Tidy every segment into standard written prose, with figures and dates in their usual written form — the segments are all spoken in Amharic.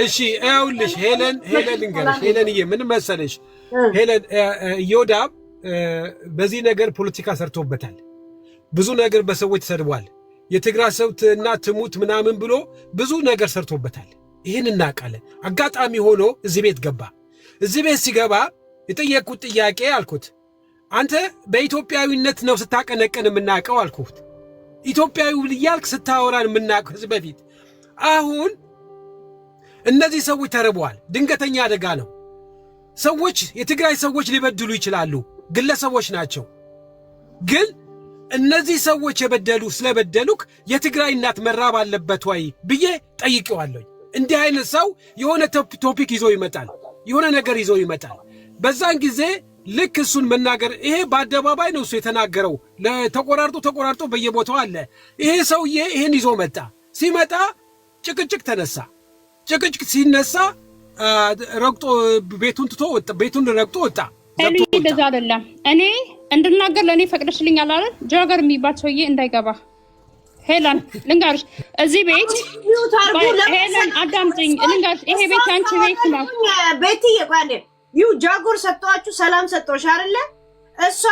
እሺ አይውልሽ ሄለን እንገርሽ ሄለንዬ ምን መሰለሽ ሄለን ዮዳብ በዚህ ነገር ፖለቲካ ሰርቶበታል ብዙ ነገር በሰዎች ተሰድቧል የትግራይ ሰውና ትሙት ምናምን ብሎ ብዙ ነገር ሰርቶበታል ይሄን እናቃለን አጋጣሚ ሆኖ እዚህ ቤት ገባ እዚህ ቤት ሲገባ የጠየቁት ጥያቄ አልኩት አንተ በኢትዮጵያዊነት ነው ስታቀነቀን የምናቀው አልኩት ኢትዮጵያዊ ልያልክ ስታወራን የምናቀው እዚህ በፊት አሁን እነዚህ ሰዎች ተርበዋል ድንገተኛ አደጋ ነው ሰዎች የትግራይ ሰዎች ሊበድሉ ይችላሉ ግለሰቦች ናቸው ግን እነዚህ ሰዎች የበደሉ ስለበደሉክ የትግራይ እናት መራብ አለበት ወይ ብዬ ጠይቄዋለሁ እንዲህ አይነት ሰው የሆነ ቶፒክ ይዞ ይመጣል የሆነ ነገር ይዞ ይመጣል በዛን ጊዜ ልክ እሱን መናገር ይሄ በአደባባይ ነው እሱ የተናገረው ተቆራርጦ በየቦታው አለ ይሄ ሰውዬ ይሄን ይዞ መጣ ሲመጣ ጭቅጭቅ ተነሳ ጭቅጭቅ ሲነሳ ረግጦ ቤቱን ትቶ ወጣ ቤቱን ረግጦ ወጣ እንደዛ አይደለም እኔ እንድናገር ለኔ ፈቅደሽልኛል አይደል ጃገር የሚባል ሰውዬ እንዳይገባ ሄለን ልንገርሽ እዚህ ቤት ሄለን አዳምጪኝ ልንገርሽ ይሄ ቤት ያንቺ ቤት ነው ቤት ይባል ጃጎር ሰጥቷችሁ ሰላም ሰጥቶሽ አይደለ እሷ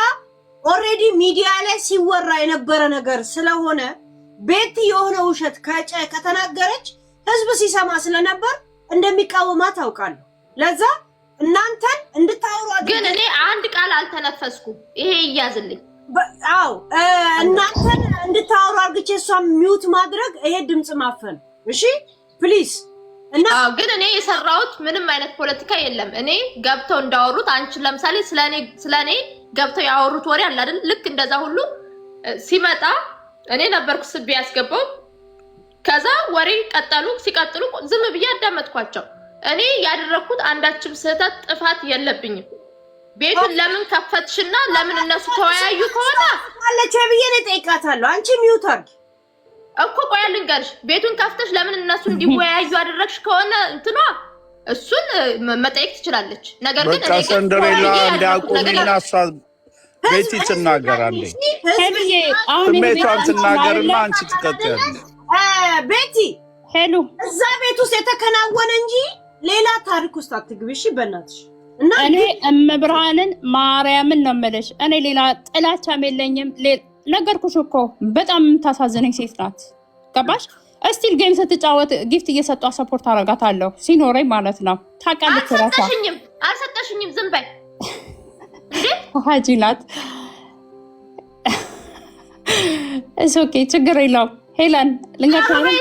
ኦሬዲ ሚዲያ ላይ ሲወራ የነበረ ነገር ስለሆነ ቤት የሆነ ውሸት ከተናገረች ህዝብ ሲሰማ ስለነበር እንደሚቃወማት ታውቃለሁ ለዛ እናንተን እንድታወሩ ግን እኔ አንድ ቃል አልተነፈስኩም ይሄ ይያዝልኝ አው እናንተን እንድታወሩ አርግቼ እሷን ሚውት ማድረግ ይሄ ድምጽ ማፈን እሺ ፕሊዝ እና ግን እኔ የሰራሁት ምንም አይነት ፖለቲካ የለም እኔ ገብተው እንዳወሩት አንቺ ለምሳሌ ስለኔ ገብተው ያወሩት ወሬ አለ አይደል ልክ እንደዛ ሁሉ ሲመጣ እኔ ነበርኩ ስብ ያስገባው ከዛ ወሬ ሲቀጥሉ ዝም ብዬ አዳመጥኳቸው እኔ ያደረኩት አንዳችም ስህተት ጥፋት የለብኝም ቤቱን ለምን ከፈትሽና ለምን እነሱ ተወያዩ ከሆነ አለች ብዬ ነው ጠይቃታለሁ አንቺ ሚውት አድርጊ እኮ ቆይ ልንገርሽ ቤቱን ከፍተሽ ለምን እነሱ እንዲወያዩ አደረግሽ ከሆነ እንትኗ እሱን መጠየቅ ትችላለች ነገር ግን በቃ ሰንደሬላ እንዳቆሚና እሷ ቤቲ ትናገራለች ስሜቷን ትናገርና አንቺ ትቀጥያለሽ ቤቲ ሄሎ እዛ ቤት ውስጥ የተከናወነ እንጂ ሌላ ታሪክ ውስጥ አትግቢሽ በእናትሽ እና እኔ እመብርሃንን ማርያምን ነው የምልሽ እኔ ሌላ ጥላቻም የለኝም ነገርኩሽ እኮ በጣም የምታሳዝነኝ ሴት ናት ገባሽ እስቲል ጌም ስትጫወት ጊፍት እየሰጧ ሰፖርት አረጋታለሁ ሲኖረኝ ማለት ነው ታውቃለች ራሷ አልሰጠሽኝም ዝም በይ ሀጂ ናት እሱ ኦኬ ችግር የለውም ሄለን ልንገርሽ ምን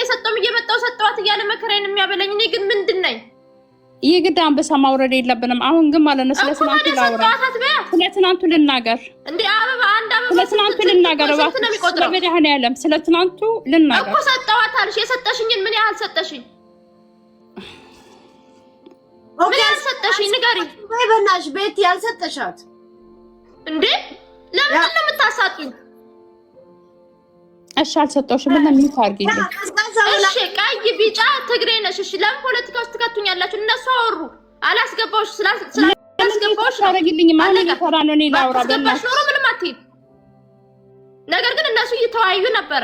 የሰጠውም እየመጣው ሰጠዋት እያለ መከራዬን የሚያበለኝ እኔ ግን ምንድነኝ ይግድ አንበሳ ማውረድ የለብንም አሁን ግን ማለት ነው ስለትናንቱ ላውራ ስለትናንቱ ልናገር እንዴ አበባ አንድ አበባ ስለትናንቱ ልናገር ስለበደህነ ያለም ስለትናንቱ ልናገር እኮ ሰጠዋት አልሽ የሰጠሽኝን ምን ያህል ሰጠሽኝ ምን ያህል ሰጠሽኝ ንገሪኝ በእናትሽ ቤት ያልሰጠሻት እንዴ ለምን ነው የምታሳጡኝ እሺ አልሰጠሽም ምን ነው ታርጊልኝ እሺ ቀይ ቢጫ ትግሬ ነሽ እሺ ለምን ፖለቲካ ውስጥ ትከቱኛላችሁ እነሱ አወሩ አላስገባውሽ ስላስገባውሽ ታረጊልኝ ማን ይፈራ ነው እኔ ላውራ በእናትሽ ኖሮ ምንም አትይም ነገር ግን እነሱ እየተወያዩ ነበር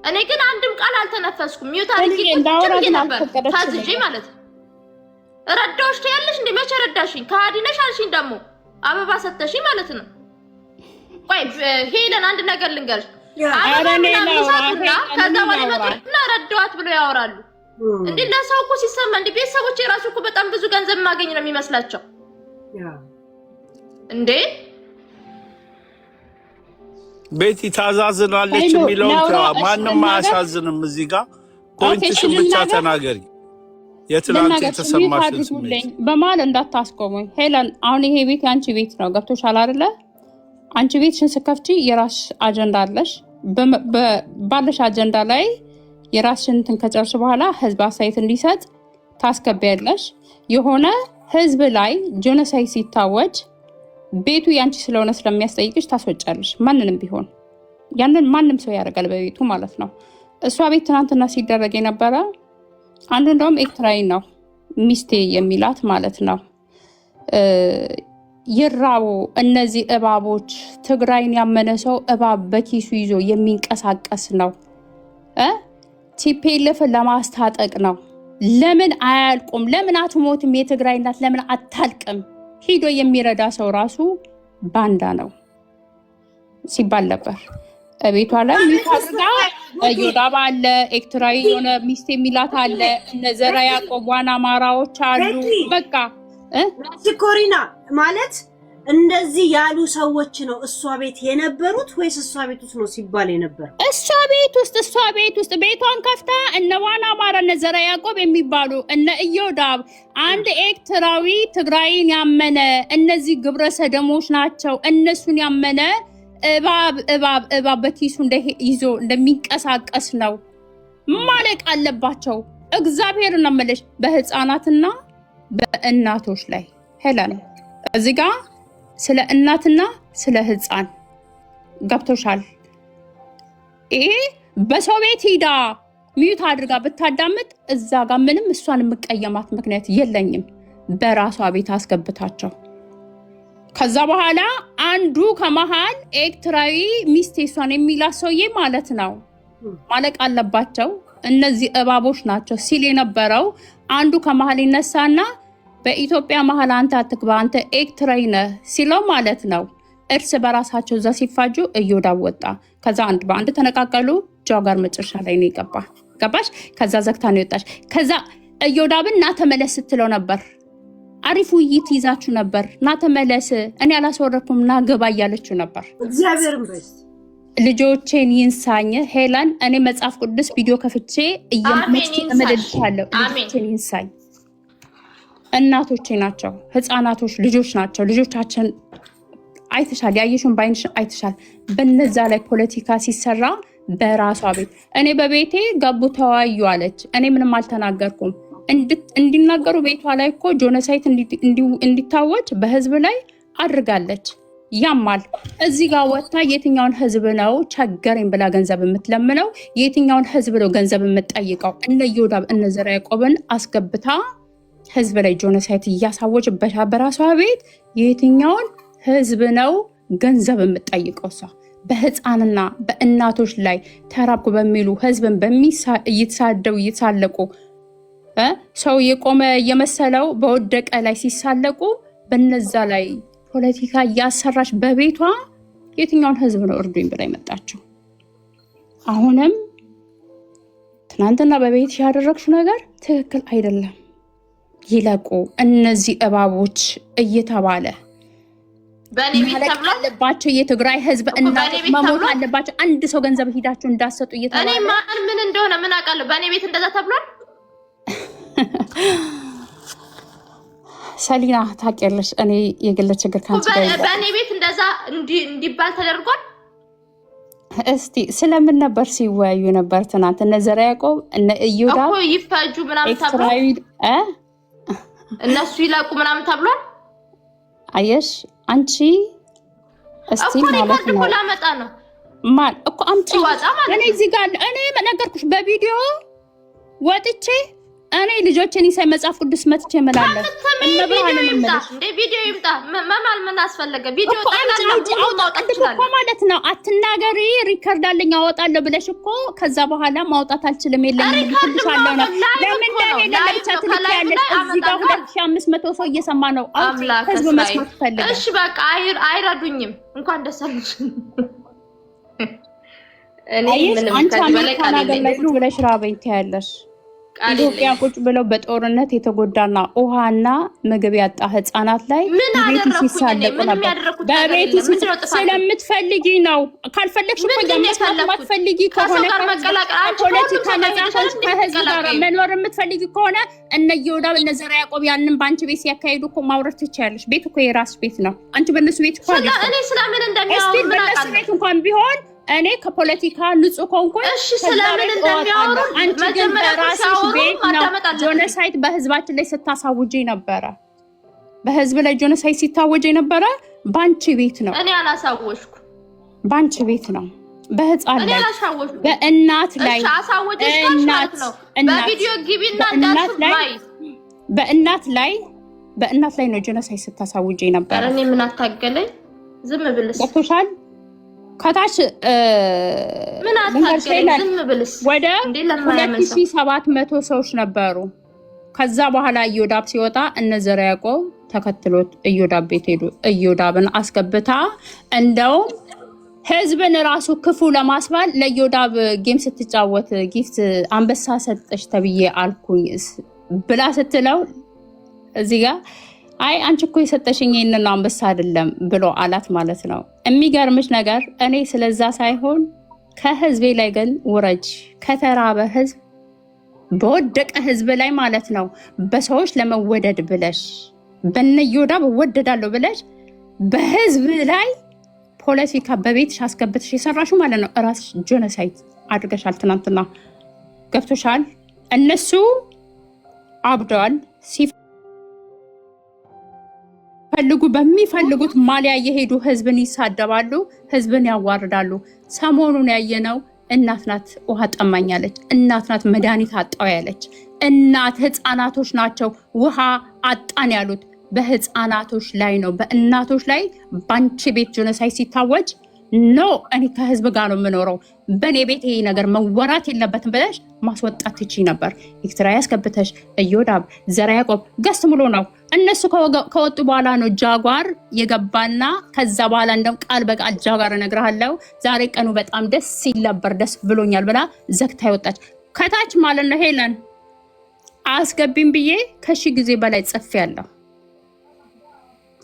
እኔ ግን አንድም ቃል አልተነፈስኩም ሚውት አድርጊ ነበር ታዝጂ ማለት ረዳውሽ ያለሽ እንደ መቼ ረዳሽኝ ከሃዲ ነሽ አልሽኝ ደግሞ አበባ ሰጠሽኝ ማለት ነው ቆይ ሄለን አንድ ነገር ልንገርሽ አረኔ ነው ከዛ ወደ መጥና ረዳዋት ብለው ያወራሉ እንዴ ለሰው እኮ ሲሰማ እንዴ ቤተሰቦች የራሱ እኮ በጣም ብዙ ገንዘብ ማገኝ ነው የሚመስላቸው እንዴ ቤቲ ታዛዝናለች የሚለው ማንንም አያሳዝንም እዚህ ጋር ፖይንትሽን ብቻ ተናገሪ የትላንት የተሰማሽን ስሜት በማል እንዳታስቆሙኝ ሄለን አሁን ይሄ ቤት ያንቺ ቤት ነው ገብቶሻል አይደለ አንቺ ቤትሽን ስከፍቺ የራስሽ አጀንዳ አለሽ ባለሽ አጀንዳ ላይ የራስሽን እንትን ከጨርሽ በኋላ ህዝብ አስተያየት እንዲሰጥ ታስገቢያለሽ የሆነ ህዝብ ላይ ጄኖሳይድ ሲታወጅ ቤቱ ያንቺ ስለሆነ ስለሚያስጠይቅሽ ታስወጫለሽ ማንንም ቢሆን ያንን ማንም ሰው ያደርጋል በቤቱ ማለት ነው እሷ ቤት ትናንትና ሲደረግ የነበረ አንዱ እንደውም ኤክትራይ ነው ሚስቴ የሚላት ማለት ነው ይራቡ እነዚህ እባቦች ትግራይን ያመነ ሰው እባብ በኪሱ ይዞ የሚንቀሳቀስ ነው ቲፒኤልኤፍ ለማስታጠቅ ነው ለምን አያልቁም? ለምን አትሞትም? የትግራይ እናት ለምን አታልቅም? ሂዶ የሚረዳ ሰው ራሱ ባንዳ ነው ሲባል ነበር። ቤቷ ላይ ሚታርጋ ዮዳብ አለ፣ ኤርትራዊ የሆነ ሚስት የሚላት አለ፣ እነዘራ ያቆቧን አማራዎች አሉ። በቃ ኮሪና ማለት እንደዚህ ያሉ ሰዎች ነው እሷ ቤት የነበሩት ወይስ እሷ ቤት ውስጥ ነው ሲባል የነበር? እሷ ቤት ውስጥ ቤቷን ከፍታ እነ ዋና አማራ እነ ዘራ ያቆብ የሚባሉ እነ ኢዮዳብ አንድ ኤርትራዊ ትግራይን ያመነ እነዚህ ግብረ ሰደሞች ናቸው። እነሱን ያመነ እባብ በኪሱ ይዞ እንደሚንቀሳቀስ ነው ማለቅ አለባቸው። እግዚአብሔርን አመለሽ በህፃናትና በእናቶች ላይ ሄለን እዚህ ጋር ስለ እናትና ስለ ህፃን ገብቶሻል። ይሄ በሰው ቤት ሂዳ ሚዩት አድርጋ ብታዳምጥ እዛ ጋር ምንም እሷን የምቀየማት ምክንያት የለኝም። በራሷ ቤት አስገብታቸው ከዛ በኋላ አንዱ ከመሃል ኤርትራዊ ሚስት እሷን የሚላት ሰውዬ ማለት ነው ማለቅ አለባቸው። እነዚህ እባቦች ናቸው ሲል የነበረው አንዱ ከመሃል ይነሳና በኢትዮጵያ መሃል አንተ አትግባ አንተ ኤርትራዊ ነህ ሲለው ማለት ነው። እርስ በራሳቸው እዛ ሲፋጁ ኢዮዳብ ወጣ። ከዛ አንድ በአንድ ተነቃቀሉ። ጃጋር መጨረሻ ላይ ነው ገባሽ? ከዛ ዘግታ ነው የወጣች። ከዛ ኢዮዳብን ና ተመለስ ስትለው ነበር። አሪፍ ውይይት ይዛችሁ ነበር። ና ተመለስ፣ እኔ አላስወረኩም፣ ና ገባ እያለችው ነበር። እግዚአብሔርን በስ ልጆቼን ይንሳኝ ሄለን፣ እኔ መጽሐፍ ቅዱስ ቪዲዮ ከፍቼ እመልልሻለሁ። ልጆቼን ይንሳኝ። እናቶቼ ናቸው፣ ህፃናቶች ልጆች ናቸው። ልጆቻችን አይተሻል፣ ያየሽውን ባይንሽ አይተሻል። በነዛ ላይ ፖለቲካ ሲሰራ በራሷ ቤት እኔ በቤቴ ገቡ ተወያዩ አለች። እኔ ምንም አልተናገርኩም። እንዲናገሩ ቤቷ ላይ እኮ ጆኖሳይድ እንዲታወጅ በህዝብ ላይ አድርጋለች። ያማል። እዚህ ጋር ወጥታ የትኛውን ህዝብ ነው ቸገረኝ ብላ ገንዘብ የምትለምነው? የትኛውን ህዝብ ነው ገንዘብ የምትጠይቀው? እነ ኢዮዳብ እነ ዘርዓ ያዕቆብን አስገብታ ህዝብ ላይ ጆኖሳይድ እያሳወጅ በራሷ ቤት የትኛውን ህዝብ ነው ገንዘብ የምትጠይቀው? እሷ በህፃንና በእናቶች ላይ ተራብኩ በሚሉ ህዝብን እየተሳለቁ ሰው የቆመ የመሰለው በወደቀ ላይ ሲሳለቁ በነዛ ላይ ፖለቲካ እያሰራች በቤቷ የትኛውን ህዝብ ነው እርዱኝ ብላ የመጣችው? አሁንም ትናንትና በቤት ያደረግሽው ነገር ትክክል አይደለም። ይለቁ እነዚህ እባቦች እየተባለ ማለት አለባቸው። የትግራይ ህዝብ እናቶች መሞት አለባቸው። አንድ ሰው ገንዘብ ሂዳችሁ እንዳሰጡ እየተባለ እኔ ማን ምን እንደሆነ ምን አውቃለሁ? በእኔ ቤት እንደዛ ተብሏል። ሰሊና ታውቂያለሽ፣ እኔ የግል ችግር ካንቺ ጋር በእኔ ቤት እንደዛ እንዲባል ተደርጓል። እስቲ ስለምን ነበር ሲወያዩ ነበር ትናንት? እነ ዘርዓ ያዕቆብ እነ ኢዮዳብ እኮ ይፈጁ ምናምን ተብሏል። እነሱ ይለቁ ምናምን ተብሏል። አየሽ አንቺ እስቲ ማለት ነው ላመጣ ነው ማን እኮ አምጪ። እኔ እዚህ ጋር እኔ ነገርኩሽ በቪዲዮ ወጥቼ እኔ ልጆችን ይሳይ መጽሐፍ ቅዱስ መጥቼ እመላለሁ። እንደ ቪዲዮ ይምጣ መማል ምን አስፈለገ? ቪዲዮ ማለት ነው። አትናገሪ ሪከርድ አለኝ አወጣለሁ ብለሽ እኮ ከዛ በኋላ ማውጣት አልችልም የለኝም ልትልሻለሁ ነው። ለምን ለኔ ለብቻ ትልኪያለሽ? እዚህ ጋር 2500 ሰው እየሰማ ነው። ህዝብ መስማት ፈልጋለሁ። እሺ በቃ አይረዱኝም። እንኳን ደስ አለሽ። እኔ ምንም ከበላይ ቃል ብለሽ ራበኝ ትያለሽ። ኢትዮጵያ ቁጭ ብለው በጦርነት የተጎዳና ውሃና ምግብ ያጣ ህፃናት ላይ ቤት ሲሳለቁ ነበር። በቤት ስለምትፈልጊ ነው። ካልፈለግሽ እኮ የማትፈልጊ ከሆነ ፖለቲካ ነፃዎች ከህዝብ ጋር መኖር የምትፈልጊ ከሆነ እነ ኢዮዳብ እነ ዘርዓ ያዕቆብ ያንን በአንቺ ቤት ሲያካሂዱ እኮ ማውራት ትችያለሽ። ቤት እኮ የራስ ቤት ነው። አንቺ በእነሱ ቤት እኮ እኔ ስለምን እንደሚያወሩ ምን አውቃለሁ? ቤት እንኳን ቢሆን እኔ ከፖለቲካ ንጹህ ኮንኩኝ እሺ ስለምን እንደሚያወሩ አንቺ ግን በራስሽ ቤት ነው ጆኖሳይድ በህዝባችን ላይ ስታሳውጂ ነበረ። በህዝብ ላይ ጆኖሳይድ ሲታወጅ ነበረ ባንቺ ቤት ነው። እኔ አላሳወሽኩ። ባንቺ ቤት ነው። በህፃን ላይ በእናት ላይ አሳወጀሽ ማለት ነው። በቪዲዮ ግቢና እንዳትባይ በእናት ላይ ነው ጆኖሳይድ ስታሳውጂ ነበረ። እኔ ምን አታገለኝ? ዝም ብልስ ገብቶሻል? ከታች ምን አታገለኝ? ዝም ብልስ ወደ 2700 ሰዎች ነበሩ። ከዛ በኋላ ኢዮዳብ ሲወጣ እነ ዘርዓ ያዕቆብ ተከትሎት ኢዮዳብ ቤት ሄዱ። ኢዮዳብን አስገብታ እንደውም ህዝብን ራሱ ክፉ ለማስባል ለኢዮዳብ ጌም ስትጫወት ጊፍት አንበሳ ሰጠሽ ተብዬ አልኩኝ ብላ ስትለው እዚህ ጋር አይ አንቺ እኮ የሰጠሽኝ ይሄንን አንበሳ አይደለም ብሎ አላት ማለት ነው። የሚገርምሽ ነገር እኔ ስለዛ ሳይሆን ከህዝቤ ላይ ግን ውረጅ፣ ከተራበ ህዝብ በወደቀ ህዝብ ላይ ማለት ነው በሰዎች ለመወደድ ብለሽ በነ ኢዮዳብ እወደዳለሁ ብለሽ በህዝብ ላይ ፖለቲካ በቤትሽ አስገብተሽ የሰራሹ ማለት ነው ራስሽ ጄኖሳይድ አድርገሻል። ትናንትና ገብቶሻል። እነሱ አብደዋል። ሲፈልጉ በሚፈልጉት ማሊያ እየሄዱ ህዝብን ይሳደባሉ፣ ህዝብን ያዋርዳሉ። ሰሞኑን ያየነው እናት ናት ውሃ ጠማኛለች፣ እናት ናት መድኃኒት አጣው ያለች እናት። ህፃናቶች ናቸው ውሃ አጣን ያሉት በህፃናቶች ላይ ነው፣ በእናቶች ላይ። ባንቺ ቤት ጄኖሳይድ ሲታወጅ ኖ እኔ ከህዝብ ጋር ነው የምኖረው፣ በእኔ ቤት ይሄ ነገር መወራት የለበትም ብለሽ ማስወጣት ትችይ ነበር። ኤርትራ ያስገብተሽ ኢዮዳብ ዘርዓ ያዕቆብ ገስ ሙሉ ነው። እነሱ ከወጡ በኋላ ነው ጃጓር የገባና ከዛ በኋላ እንደውም ቃል በቃል ጃጓር እነግርሃለሁ ዛሬ ቀኑ በጣም ደስ ሲል ነበር፣ ደስ ብሎኛል ብላ ዘግታ ይወጣች ከታች ማለት ነው። ሄለን አስገቢም ብዬ ከሺህ ጊዜ በላይ ጽፌያለሁ።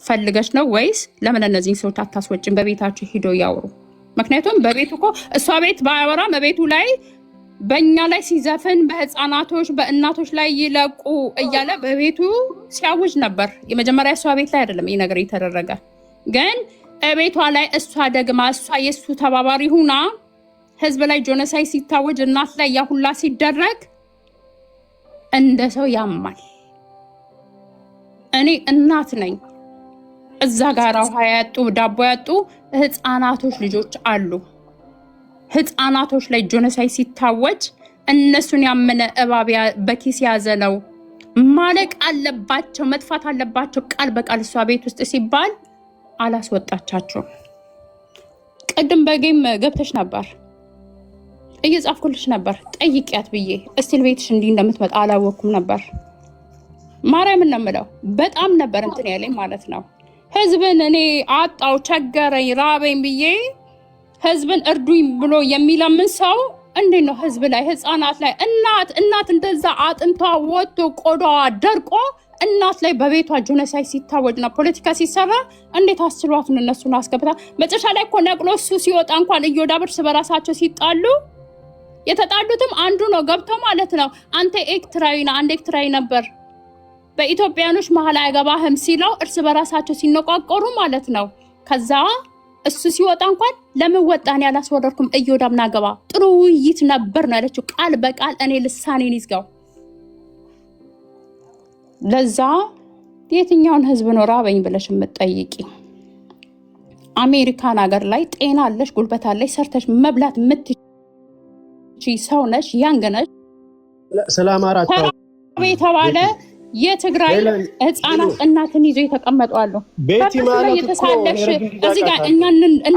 ፈልገሽ ነው ወይስ ለምን እነዚህን ሰዎች አታስወጭም? በቤታቸው ሂዶ ያወሩ። ምክንያቱም በቤቱ እኮ እሷ ቤት ባያወራ በቤቱ ላይ በእኛ ላይ ሲዘፍን በህፃናቶች በእናቶች ላይ ይለቁ እያለ በቤቱ ሲያውጅ ነበር። የመጀመሪያ እሷ ቤት ላይ አይደለም ይህ ነገር የተደረገ፣ ግን ቤቷ ላይ እሷ ደግማ እሷ የእሱ ተባባሪ ሁና ህዝብ ላይ ጄኖሳይድ ሲታወጅ እናት ላይ ያሁላ ሲደረግ እንደ ሰው ያማል። እኔ እናት ነኝ። እዛ ጋር ውሃ ያጡ ዳቦ ያጡ ህፃናቶች ልጆች አሉ። ህፃናቶች ላይ ጄኖሳይድ ሲታወጅ እነሱን ያመነ እባብ በኪስ ያዘ ነው ማለቅ አለባቸው፣ መጥፋት አለባቸው ቃል በቃል እሷ ቤት ውስጥ ሲባል አላስወጣቻቸውም። ቅድም በጌም ገብተሽ ነበር እየጻፍኩልሽ ነበር ጠይቂያት ብዬ እስቲል ቤትሽ እንዲህ እንደምትመጣ አላወኩም ነበር። ማርያምን ነው የምለው በጣም ነበር እንትን ያለኝ ማለት ነው። ህዝብን እኔ አጣው ቸገረኝ ራበኝ ብዬ ህዝብን እርዱኝ ብሎ የሚለምን ሰው እንዴት ነው ህዝብ ላይ ህፃናት ላይ እናት እንደዛ አጥንቷ ወጥቶ ቆዳዋ ደርቆ እናት ላይ በቤቷ ጄኖሳይድ ሲታወጅና ፖለቲካ ሲሰራ እንዴት አስችሏት ነው እነሱን አስገብታ መጨረሻ ላይ እኮ ነቅሎ እሱ ሲወጣ እንኳን ኢዮዳብ እርስ በራሳቸው ሲጣሉ የተጣሉትም አንዱ ነው ገብቶ ማለት ነው አንተ ኤርትራዊና አንድ ኤርትራዊ ነበር በኢትዮጵያኖች መሀል አይገባህም ሲለው እርስ በራሳቸው ሲነቋቆሩ ማለት ነው። ከዛ እሱ ሲወጣ እንኳን ለምን ወጣን ያላስወረድኩም ኢዮዳብ ናገባ ጥሩ ውይይት ነበር ነው ያለችው ቃል በቃል። እኔ ልሳኔን ይዝጋው። ለዛ የትኛውን ህዝብ ነው ራበኝ ብለሽ የምትጠይቂ? አሜሪካን ሀገር ላይ ጤና አለሽ፣ ጉልበት አለሽ፣ ሰርተሽ መብላት የምትችይ ሰው ነሽ፣ ያንግ ነሽ። ሰላማራት የተባለ የትግራይ ህፃናት እናትን ይዞ የተቀመጡ አሉ። ቤቲ ማለት የተሳለሽ እዚህ ጋር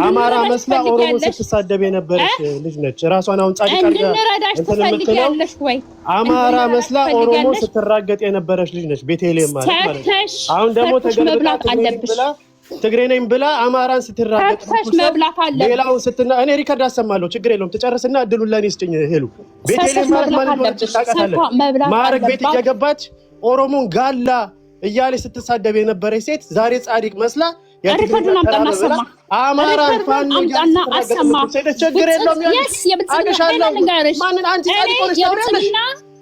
አማራ መስላ ኦሮሞ ስትሳደብ የነበረች ልጅ ነች። ራሷን አሁን ጻድቅ አድርጋ እንድንረዳሽ ትፈልጊያለሽ ወይ? አማራ መስላ ኦሮሞ ስትራገጥ የነበረች ልጅ ነች። ቤቴሌም ማለት ነው። አሁን ደግሞ ተገልብጣ ትግሬ ነኝ ብላ አማራን ስትራገጥ መብላት አለብሽ። ሌላውን ስትና እኔ ሪከርድ አሰማለሁ። ችግር የለውም ትጨርስና እድሉን ለኔ ስጭኝ። ሄሉ ቤቴሌም ማለት ነው ታውቃታለህ። ማረግ ቤት እየገባች ኦሮሞን ጋላ እያለች ስትሳደብ የነበረች ሴት ዛሬ ጻድቅ መስላ ያሪከዱን አምጣና አሰማ አማራን ፋኖ አምጣና አሰማ። ችግር የለውም የብልጽግና ነገርሽ ማንን አንቺ ጻድቅ ሆነሽ ታውሪያለሽ?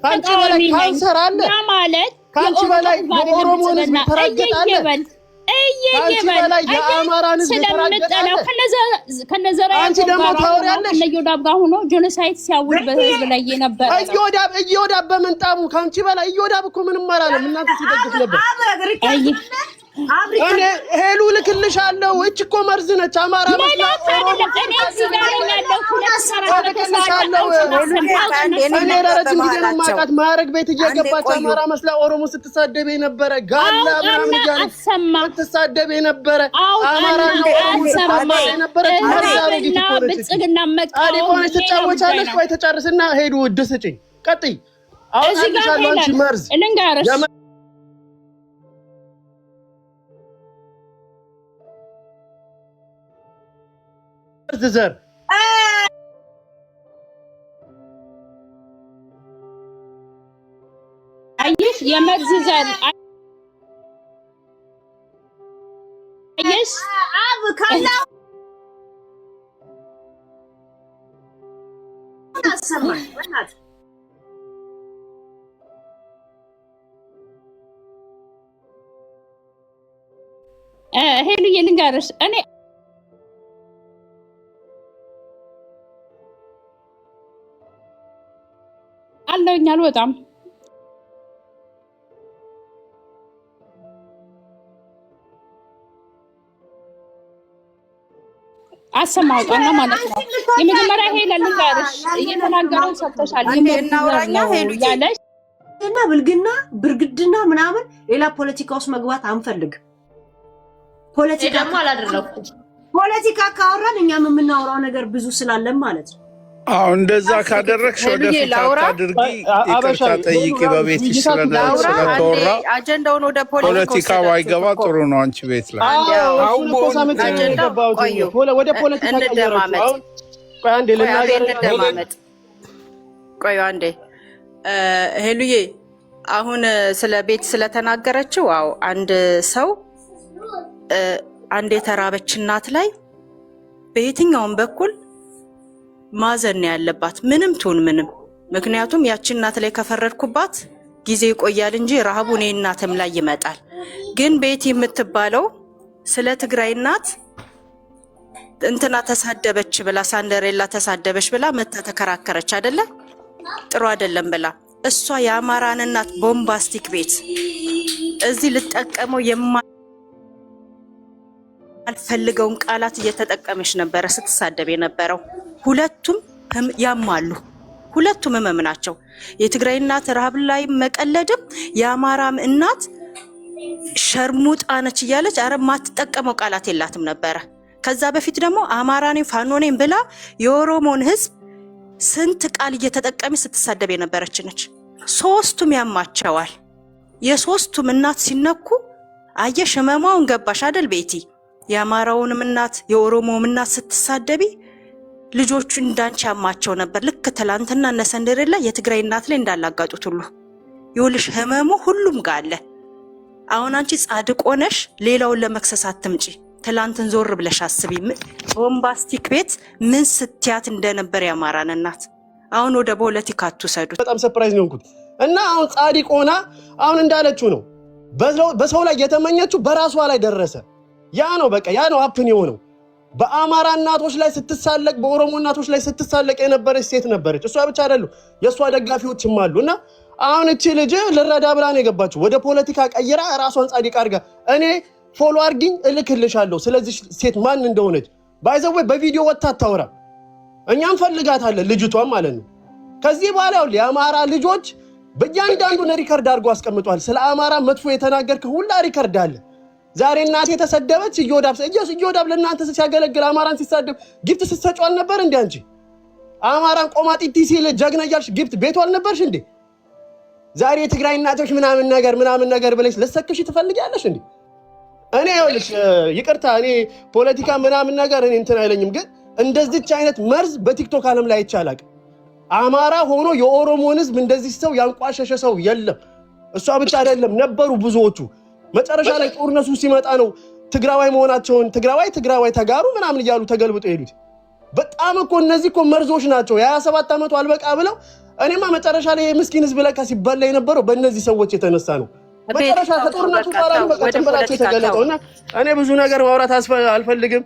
ካንቺ በላይ ካንሰር አለ ማለት ካንቺ በላይ የኦሮሞ ህዝብ ተራገጣለ እየበል የአማራን ህዝብ ተራገጣለ። ከነዘራ አንቺ ደግሞ ታውሪያለሽ ከነዮዳብ ጋር ሆኖ ጄኖሳይድ ሲያውጅ በህዝብ ላይ የነበረ እዮዳብ በመንጣሙ ካንቺ በላይ እዮዳብ እኮ ምንም አላለም። እናንተ ሲደግፍ ነበር። እኔ ሄሉ ልክልሻለሁ። እች እኮ መርዝ ነች። አማራ እኔ ለረጅም ጊዜ ነው የማውቃት። ማዕረግ ቤት እየገባች አማራ መስላ ኦሮሞ ስትሳደብ የነበረ ጋላ ምናምን እያለች ስትሳደብ የነበረ አማራ የነበረ ሆነች ትጫወቻለች። ቆይ ተጨርስና ሄዱ እድል ስጭኝ። ቀጥይ እዚህ ጋር ልንገርሽ ዘር አየሽ የመርዝ ዘር አየሽ አብ ካላ አሰማኝ ወናት ሄሉዬ ልንገርሽ እኔ አለውኝ አልወጣም አሰማውጣና ማለት ነው የመጀመሪያ ሄለን ልንገርሽ እየተናገረው ሰጥተሻል እናውራኛ ሄሉ ያለሽ እና ብልግና ብርግድና ምናምን ሌላ ፖለቲካ ውስጥ መግባት አንፈልግ ፖለቲካ ደግሞ አላደረኩም ፖለቲካ ካወራን እኛም የምናወራው ነገር ብዙ ስላለን ማለት ነው አዎ እንደዛ ካደረግሽ ወደ ፊት አድርጊ ይቅርታ ጠይቂ በቤትሽ ስለተወራ አጀንዳውን ወደ ፖለቲካ ባይገባ ጥሩ ነው አንቺ ቤት ላይ አሁን ወደ ፖለቲካ እንደማመጥ አንዴ ልናገር ቆይ አንዴ ሄሉዬ አሁን ስለ ቤት ስለተናገረችው አዎ አንድ ሰው አንድ የተራበች እናት ላይ በየትኛውም በኩል ማዘን ያለባት ምንም ትሁን ምንም ምክንያቱም ያቺ እናት ላይ ከፈረድኩባት ጊዜ ይቆያል እንጂ ረሃቡ እኔ እናትም ላይ ይመጣል ግን ቤት የምትባለው ስለ ትግራይ እናት እንትና ተሳደበች ብላ ሳንደሬላ ተሳደበች ብላ መታ ተከራከረች አይደለ ጥሩ አይደለም ብላ እሷ የአማራን እናት ቦምባስቲክ ቤት እዚህ ልጠቀመው የማልፈልገውን ቃላት እየተጠቀመች ነበረ ስትሳደብ የነበረው ሁለቱም ያማሉ ሁለቱም ህመም ናቸው የትግራይ እናት ረሃብ ላይ መቀለድም የአማራም እናት ሸርሙጣ ነች እያለች አረ ማትጠቀመው ቃላት የላትም ነበረ ከዛ በፊት ደግሞ አማራኔ ፋኖኔ ብላ የኦሮሞን ህዝብ ስንት ቃል እየተጠቀመች ስትሳደብ የነበረች ነች ሶስቱም ያማቸዋል የሶስቱም እናት ሲነኩ አየሽ ህመማውን ገባሽ አይደል ቤቲ የአማራውንም እናት የኦሮሞም እናት ስትሳደቢ ልጆቹ እንዳንቺ ያማቸው ነበር ልክ ትላንትና ነሰንደረላ የትግራይ እናት ላይ እንዳላጋጡት ሁሉ ይውልሽ ህመሙ ሁሉም ጋር አለ አሁን አንቺ ጻድቅ ሆነሽ ሌላውን ለመክሰስ አትምጪ ትላንትን ዞር ብለሽ አስቢ ቦምባስቲክ ቤት ምን ስትያት እንደነበር ያማራን እናት አሁን ወደ ፖለቲካ አትሰዱት በጣም ሰርፕራይዝ ነው እንኩት እና አሁን ጻድቅ ሆና አሁን እንዳለችው ነው በሰው ላይ የተመኘችው በራሷ ላይ ደረሰ ያ ነው በቃ ያ ነው አፕን የሆነው በአማራ እናቶች ላይ ስትሳለቅ በኦሮሞ እናቶች ላይ ስትሳለቅ የነበረች ሴት ነበረች እሷ ብቻ አይደሉ የሷ ደጋፊዎችም አሉና አሁን እቺ ልጅ ለረዳ ብላ ነው የገባችው ወደ ፖለቲካ ቀይራ ራሷን ጻድቅ አድርጋ እኔ ፎሎ አድርጊኝ እልክልሻለሁ ስለዚህ ሴት ማን እንደሆነች ባይዘው በቪዲዮ ወጣ ታወራ እኛም ፈልጋታለን ልጅቷን ማለት ነው ከዚህ በኋላ የአማራ ልጆች በእያንዳንዱ ሪከርድ አድርጎ አስቀምጧል ስለ አማራ መጥፎ የተናገርከ ሁላ ሪከርድ አለ ዛሬ እናቴ ተሰደበች ይወዳብ ለእናንተ ሲያገለግል አማራን ሲሳደብ ጊፍት ስትሰጪው አልነበር እንዴ አንቺ አማራን ቆማጢቲ ሲል ጀግና እያልሽ ጊፍት ቤቱ አልነበርሽ እንዴ ዛሬ የትግራይ እናቶች ምናምን ነገር ብለሽ ለሰክሽ ትፈልጊያለሽ እንዴ እኔ ይኸውልሽ ይቅርታ እኔ ፖለቲካ ምናምን ነገር እኔ እንትን አይለኝም ግን እንደዚህች አይነት መርዝ በቲክቶክ ዓለም ላይ ይቻላል አማራ ሆኖ የኦሮሞን ህዝብ እንደዚህ ሰው ያንቋሸሸ ሰው የለም እሷ ብቻ አይደለም ነበሩ ብዙዎቹ መጨረሻ ላይ ጦርነቱ ሲመጣ ነው ትግራዋይ መሆናቸውን ትግራዋይ ተጋሩ ምናምን ይያሉ ተገልብጦ ሄዱት በጣም እኮ እነዚህ እኮ መርዞች ናቸው የ27 ዓመቱ አልበቃ ብለው እኔማ መጨረሻ ላይ የምስኪን ህዝብ ለካ ሲባል ላይ ነበረው በእነዚህ ሰዎች የተነሳ ነው መጨረሻ ከጦርነቱ በኋላ ነው በቃ ተንበላቸው ተገለጠውና እኔ ብዙ ነገር ማውራት አልፈልግም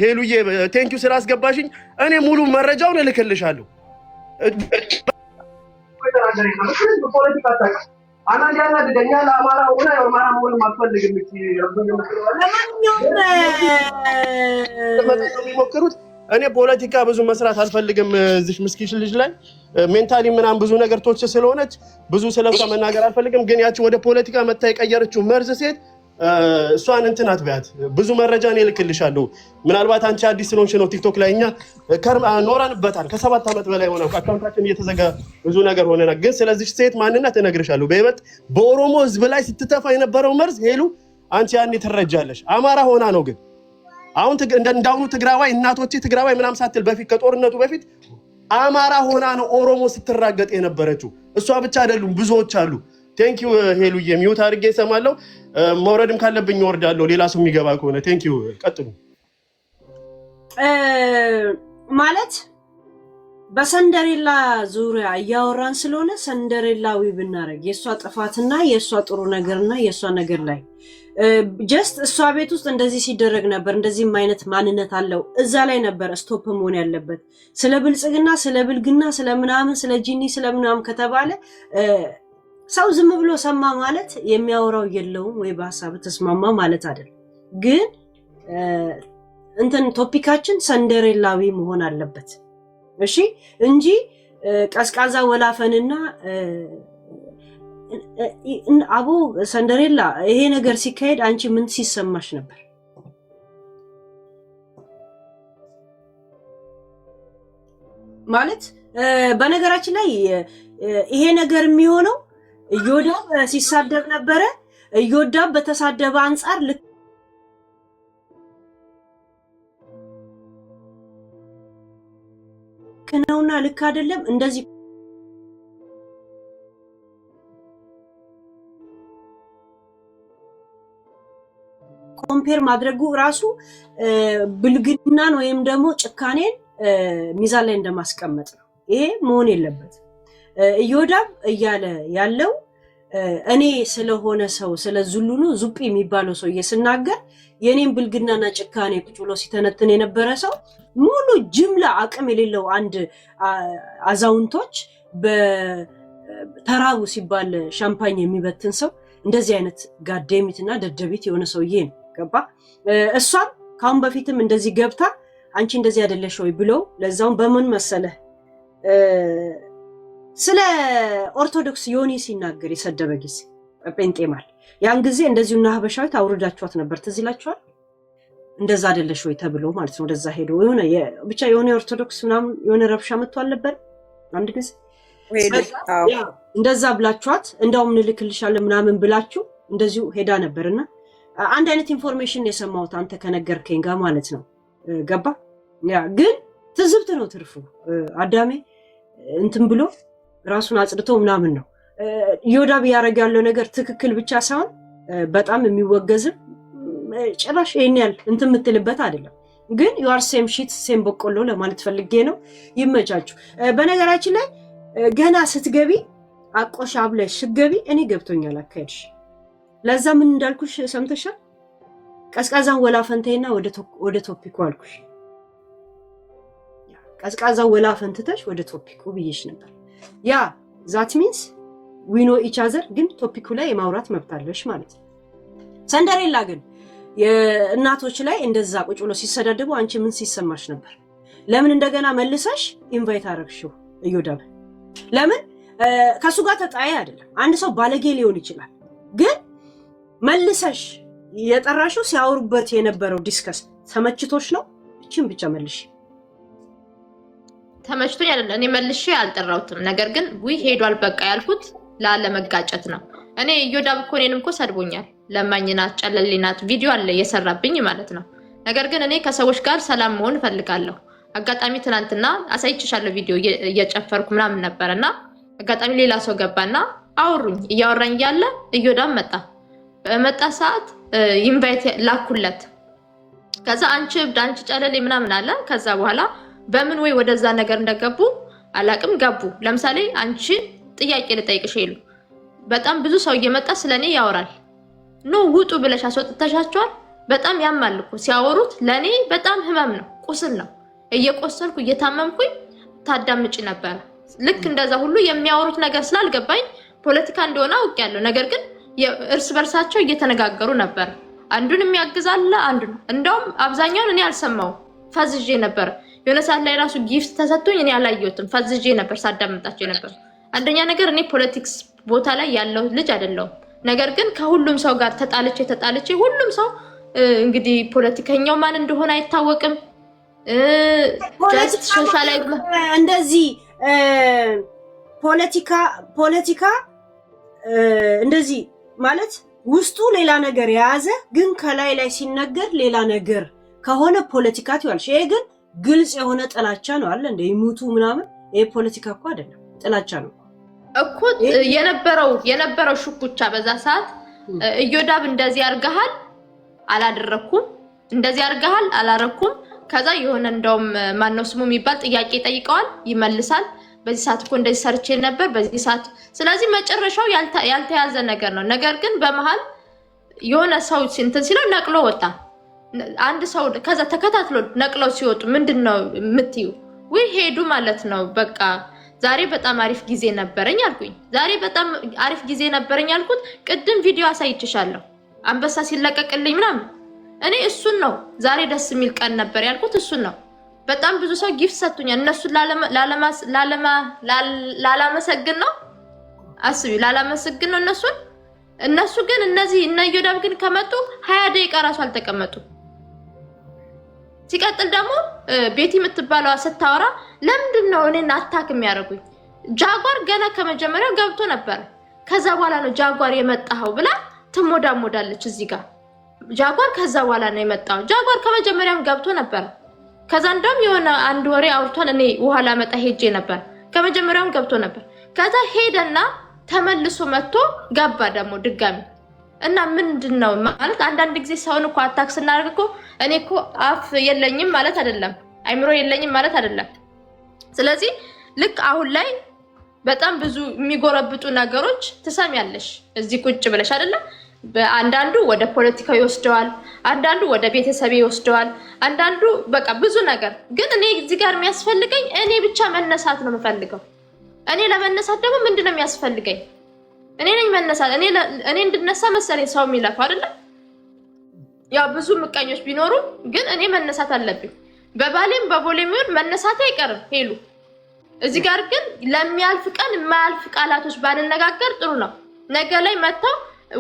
ሄሉዬ ቴንኪው ስላስገባሽኝ እኔ ሙሉ መረጃውን እልክልሻለሁ አና ያና ደኛ ለአማራ ሆነ የአማራ ሆነ ማስፈልግም እቺ የሚሞክሩት እኔ ፖለቲካ ብዙ መስራት አልፈልግም እዚህ ምስኪሽ ልጅ ላይ ሜንታሊ ምናምን ብዙ ነገር ቶች ስለሆነች ብዙ ስለሷ መናገር አልፈልግም ግን ያቺ ወደ ፖለቲካ መታ የቀየረችው መርዝ ሴት እሷን እንትን አትበያት። ብዙ መረጃ እኔ እልክልሻለሁ። ምናልባት አንቺ አዲስ ስለሆንሽ ነው ቲክቶክ ላይ እኛ ኖረንበታል። ከ7 ዓመት በላይ ሆነ አካውንታችን እየተዘጋ ብዙ ነገር ሆነናል። ግን ስለዚህ ሴት ማንነት እነግርሻለሁ። በይበልጥ በኦሮሞ ህዝብ ላይ ስትተፋ የነበረው መርዝ ሄሉ አንቺ ያኔ ትረጃለሽ። አማራ ሆና ነው ግን አሁን እንዳሁኑ ትግራዋይ እናቶቼ ትግራዋይ ምናምን ሳትል በፊት ከጦርነቱ በፊት አማራ ሆና ነው ኦሮሞ ስትራገጥ የነበረችው። እሷ ብቻ አይደሉም ብዙዎች አሉ። ቴንኪው ሄሉዬ፣ ሚውት አድርጌ እሰማለሁ። መውረድም ካለብኝ እወርዳለሁ ሌላ ሰው የሚገባ ከሆነ። ቴንኪው ቀጥሉ። ማለት በሰንደሬላ ዙሪያ እያወራን ስለሆነ ሰንደሬላዊ ብናረግ የእሷ ጥፋትና የእሷ ጥሩ ነገርና የእሷ ነገር ላይ ጀስት እሷ ቤት ውስጥ እንደዚህ ሲደረግ ነበር፣ እንደዚህም አይነት ማንነት አለው እዛ ላይ ነበር ስቶፕ መሆን ያለበት። ስለ ብልጽግና፣ ስለ ብልግና፣ ስለ ምናምን፣ ስለ ጂኒ፣ ስለ ምናምን ከተባለ ሰው ዝም ብሎ ሰማ ማለት የሚያወራው የለውም ወይ በሀሳብ ተስማማ ማለት አይደለም። ግን እንትን ቶፒካችን ሰንደሬላዊ መሆን አለበት እሺ፣ እንጂ ቀዝቃዛ ወላፈንና አቦ ሰንደሬላ ይሄ ነገር ሲካሄድ አንቺ ምን ሲሰማሽ ነበር? ማለት በነገራችን ላይ ይሄ ነገር የሚሆነው እዮዳብ ሲሳደብ ነበረ። እዮዳብ በተሳደበ አንፃር ልክ ነውና ልክ አይደለም እንደዚህ ኮምፔር ማድረጉ ራሱ ብልግናን ወይም ደግሞ ጭካኔን ሚዛን ላይ እንደማስቀመጥ ነው። ይሄ መሆን የለበትም። እዮዳብ እያለ ያለው እኔ ስለሆነ ሰው ስለ ዙሉኑ ዙጲ የሚባለው ሰው እየስናገር የኔን ብልግናና ጭካኔ ቁጭ ብሎ ሲተነትን የነበረ ሰው ሙሉ ጅምላ አቅም የሌለው አንድ አዛውንቶች በተራቡ ሲባል ሻምፓኝ የሚበትን ሰው እንደዚህ አይነት ጋዴሚትና ደደቢት የሆነ ሰውዬ ነው። ገባ? እሷም ካሁን በፊትም እንደዚህ ገብታ አንቺ እንደዚህ አይደለሽ ወይ ብለው ለዛውን በምን መሰለህ ስለ ኦርቶዶክስ ዮኒ ሲናገር የሰደበ ጊዜ ጴንጤማል ያን ጊዜ እንደዚሁና ሀበሻዊት አውርዳችኋት ነበር። ትዝ ይላችኋል? እንደዛ አይደለሽ ወይ ተብሎ ማለት ነው። እንደዛ ሄዶ የሆነ ብቻ የሆነ ኦርቶዶክስ ምናምን የሆነ ረብሻ መጥቶ አልነበር አንድ ጊዜ እንደዛ ብላችኋት እንዳውም እንልክልሻለን ምናምን ብላችሁ እንደዚሁ ሄዳ ነበርና አንድ አይነት ኢንፎርሜሽን የሰማሁት አንተ ከነገርከኝ ጋር ማለት ነው። ገባ? ያ ግን ትዝብት ነው ትርፉ። አዳሜ እንትን ብሎ ራሱን አጽድቶ ምናምን ነው። እዮዳብ ያደረገ ያለው ነገር ትክክል ብቻ ሳይሆን በጣም የሚወገዝም ጭራሽ ይሄን ያህል እንትን የምትልበት አይደለም። ግን you are same shit same በቆሎ ለማለት ፈልጌ ነው። ይመቻችሁ። በነገራችን ላይ ገና ስትገቢ አቆሻብለሽ ስትገቢ እኔ ገብቶኛል አካሄድሽ። ለዛ ምን እንዳልኩሽ ሰምተሻል? ቀዝቃዛን ወላፈንተይና ወደ ቶፒኩ አልኩሽ። ቀዝቃዛን ወላፈንተሽ ወደ ቶፒኩ ብዬሽ ነበር። ያ that means we know each other ግን ቶፒኩ ላይ የማውራት መብት አለሽ ማለት ነው። ሰንደሬላ ግን የእናቶች ላይ እንደዛ ቁጭ ብሎ ሲሰዳደቡ አንቺ ምን ሲሰማሽ ነበር? ለምን እንደገና መልሰሽ ኢንቫይት አረግሽው እዮዳብ? ለምን ከሱ ጋር ተጣይ አይደለም። አንድ ሰው ባለጌ ሊሆን ይችላል፣ ግን መልሰሽ የጠራሽው ሲያወሩበት የነበረው ዲስከስ ተመችቶሽ ነው? እቺን ብቻ መልሽ። ተመችቶኝ አይደለም እኔ መልሼ አልጠራውትም። ነገር ግን ወይ ሄዷል በቃ ያልኩት ላለመጋጨት ነው። እኔ እዮዳብ እኮ እኔንም እኮ ሰድቦኛል። ለማኝናት ጨለሊናት ቪዲዮ አለ የሰራብኝ ማለት ነው። ነገር ግን እኔ ከሰዎች ጋር ሰላም መሆን ፈልጋለሁ። አጋጣሚ ትናንትና አሳይችሻለሁ ቪዲዮ እየጨፈርኩ ምናምን ነበርና አጋጣሚ ሌላ ሰው ገባና አውሩኝ። እያወራኝ ያለ እዮዳብ በመጣ ሰዓት ኢንቫይት ላኩለት። ከዛ አንቺ ጨለሊ ምናምን አለ። ከዛ በኋላ በምን ወይ ወደዛ ነገር እንደገቡ አላቅም ገቡ። ለምሳሌ አንቺ ጥያቄ ልጠይቅሽ ይሉ በጣም ብዙ ሰው እየመጣ ስለኔ ያወራል። ኖ ውጡ ብለሽ አስወጥተሻቸዋል። በጣም ያማል እኮ ሲያወሩት። ለኔ በጣም ህመም ነው፣ ቁስል ነው። እየቆሰልኩ እየታመምኩኝ ታዳምጪ ነበር። ልክ እንደዛ ሁሉ የሚያወሩት ነገር ስላልገባኝ ፖለቲካ እንደሆነ አውቄያለሁ። ነገር ግን እርስ በርሳቸው እየተነጋገሩ ነበር። አንዱን የሚያግዛለ አንዱን እንደውም አብዛኛውን እኔ አልሰማውም፣ ፈዝዤ ነበር። የሆነ ሰዓት ላይ ራሱ ጊፍት ተሰጥቶኝ እኔ አላየሁትም፣ ፈዝዤ ነበር ሳዳምጣቸው ነበር። አንደኛ ነገር እኔ ፖለቲክስ ቦታ ላይ ያለው ልጅ አይደለሁም። ነገር ግን ከሁሉም ሰው ጋር ተጣልቼ ሁሉም ሰው እንግዲህ ፖለቲከኛው ማን እንደሆነ አይታወቅም። ጀስት ሶሻላይዝ እንደዚህ ፖለቲካ እንደዚህ ማለት ውስጡ ሌላ ነገር የያዘ ግን ከላይ ላይ ሲነገር ሌላ ነገር ከሆነ ፖለቲካ ትያለሽ። ይሄ ግን ግልጽ የሆነ ጥላቻ ነው አለ እንደ ይሙቱ ምናምን። ይሄ ፖለቲካ እኮ አይደለም ጥላቻ ነው እኮ የነበረው ሽኩቻ በዛ ሰዓት እዮዳብ እንደዚህ አርጋሃል አላደረኩም፣ እንደዚህ አርጋሃል አላረኩም። ከዛ የሆነ እንደውም ማነው ስሙ የሚባል ጥያቄ ጠይቀዋል፣ ይመልሳል። በዚህ ሰዓት እኮ እንደዚህ ሰርቼ ነበር በዚህ ሰዓት። ስለዚህ መጨረሻው ያልተያዘ ነገር ነው። ነገር ግን በመሃል የሆነ ሰው እንትን ሲለው ነቅሎ ወጣ። አንድ ሰው ከዛ ተከታትሎ ነቅለው ሲወጡ ምንድነው የምትዩ? ወይ ሄዱ ማለት ነው። በቃ ዛሬ በጣም አሪፍ ጊዜ ነበረኝ አልኩኝ። ዛሬ በጣም አሪፍ ጊዜ ነበረኝ አልኩት። ቅድም ቪዲዮ አሳይቼሻለሁ አንበሳ ሲለቀቅልኝ ምናምን። እኔ እሱን ነው ዛሬ ደስ የሚል ቀን ነበር ያልኩት፣ እሱን ነው። በጣም ብዙ ሰው ጊፍት ሰጥቶኛል። እነሱን ላላመሰግን ነው አስቢ፣ ላላመሰግን ነው እነሱን። እነሱ ግን እነዚህ እነ እዮዳብ ግን ከመጡ 20 ደቂቃ ራሱ አልተቀመጡ። ሲቀጥል ደግሞ ቤቲ የምትባለዋ ስታወራ ለምንድን ነው እኔን አታክ የሚያደርጉኝ? ጃጓር ገና ከመጀመሪያው ገብቶ ነበር። ከዛ በኋላ ነው ጃጓር የመጣው ብላ ትሞዳሞዳለች እዚህ ጋር። ጃጓር ከዛ በኋላ ነው የመጣው። ጃጓር ከመጀመሪያም ገብቶ ነበር። ከዛ እንደውም የሆነ አንድ ወሬ አውርቷን እኔ ውሃ ላመጣ ሄጄ ነበር። ከመጀመሪያውም ገብቶ ነበር። ከዛ ሄደና ተመልሶ መጥቶ ገባ ደግሞ ድጋሚ። እና ምንድነው ማለት አንዳንድ ጊዜ ሰውን እኮ አታክ ስናደርግ እኮ እኔ እኮ አፍ የለኝም ማለት አይደለም፣ አይምሮ የለኝም ማለት አይደለም። ስለዚህ ልክ አሁን ላይ በጣም ብዙ የሚጎረብጡ ነገሮች ትሰሚያለሽ እዚህ ቁጭ ብለሽ አይደለም። አንዳንዱ ወደ ፖለቲካው ይወስደዋል፣ አንዳንዱ ወደ ቤተሰብ ይወስደዋል፣ አንዳንዱ በቃ ብዙ ነገር። ግን እኔ እዚህ ጋር የሚያስፈልገኝ እኔ ብቻ መነሳት ነው የምፈልገው። እኔ ለመነሳት ደግሞ ምንድነው የሚያስፈልገኝ? እኔ ነኝ መነሳት። እኔ እንድነሳ መሰለኝ ሰው የሚለፋ አይደለም። ያው ብዙ ምቀኞች ቢኖሩ ግን እኔ መነሳት አለብኝ። በባሌም በቦሌም ይሁን መነሳት አይቀርም ሄሉ። እዚህ ጋር ግን ለሚያልፍ ቀን የማያልፍ ቃላቶች ባንነጋገር ጥሩ ነው። ነገ ላይ መተው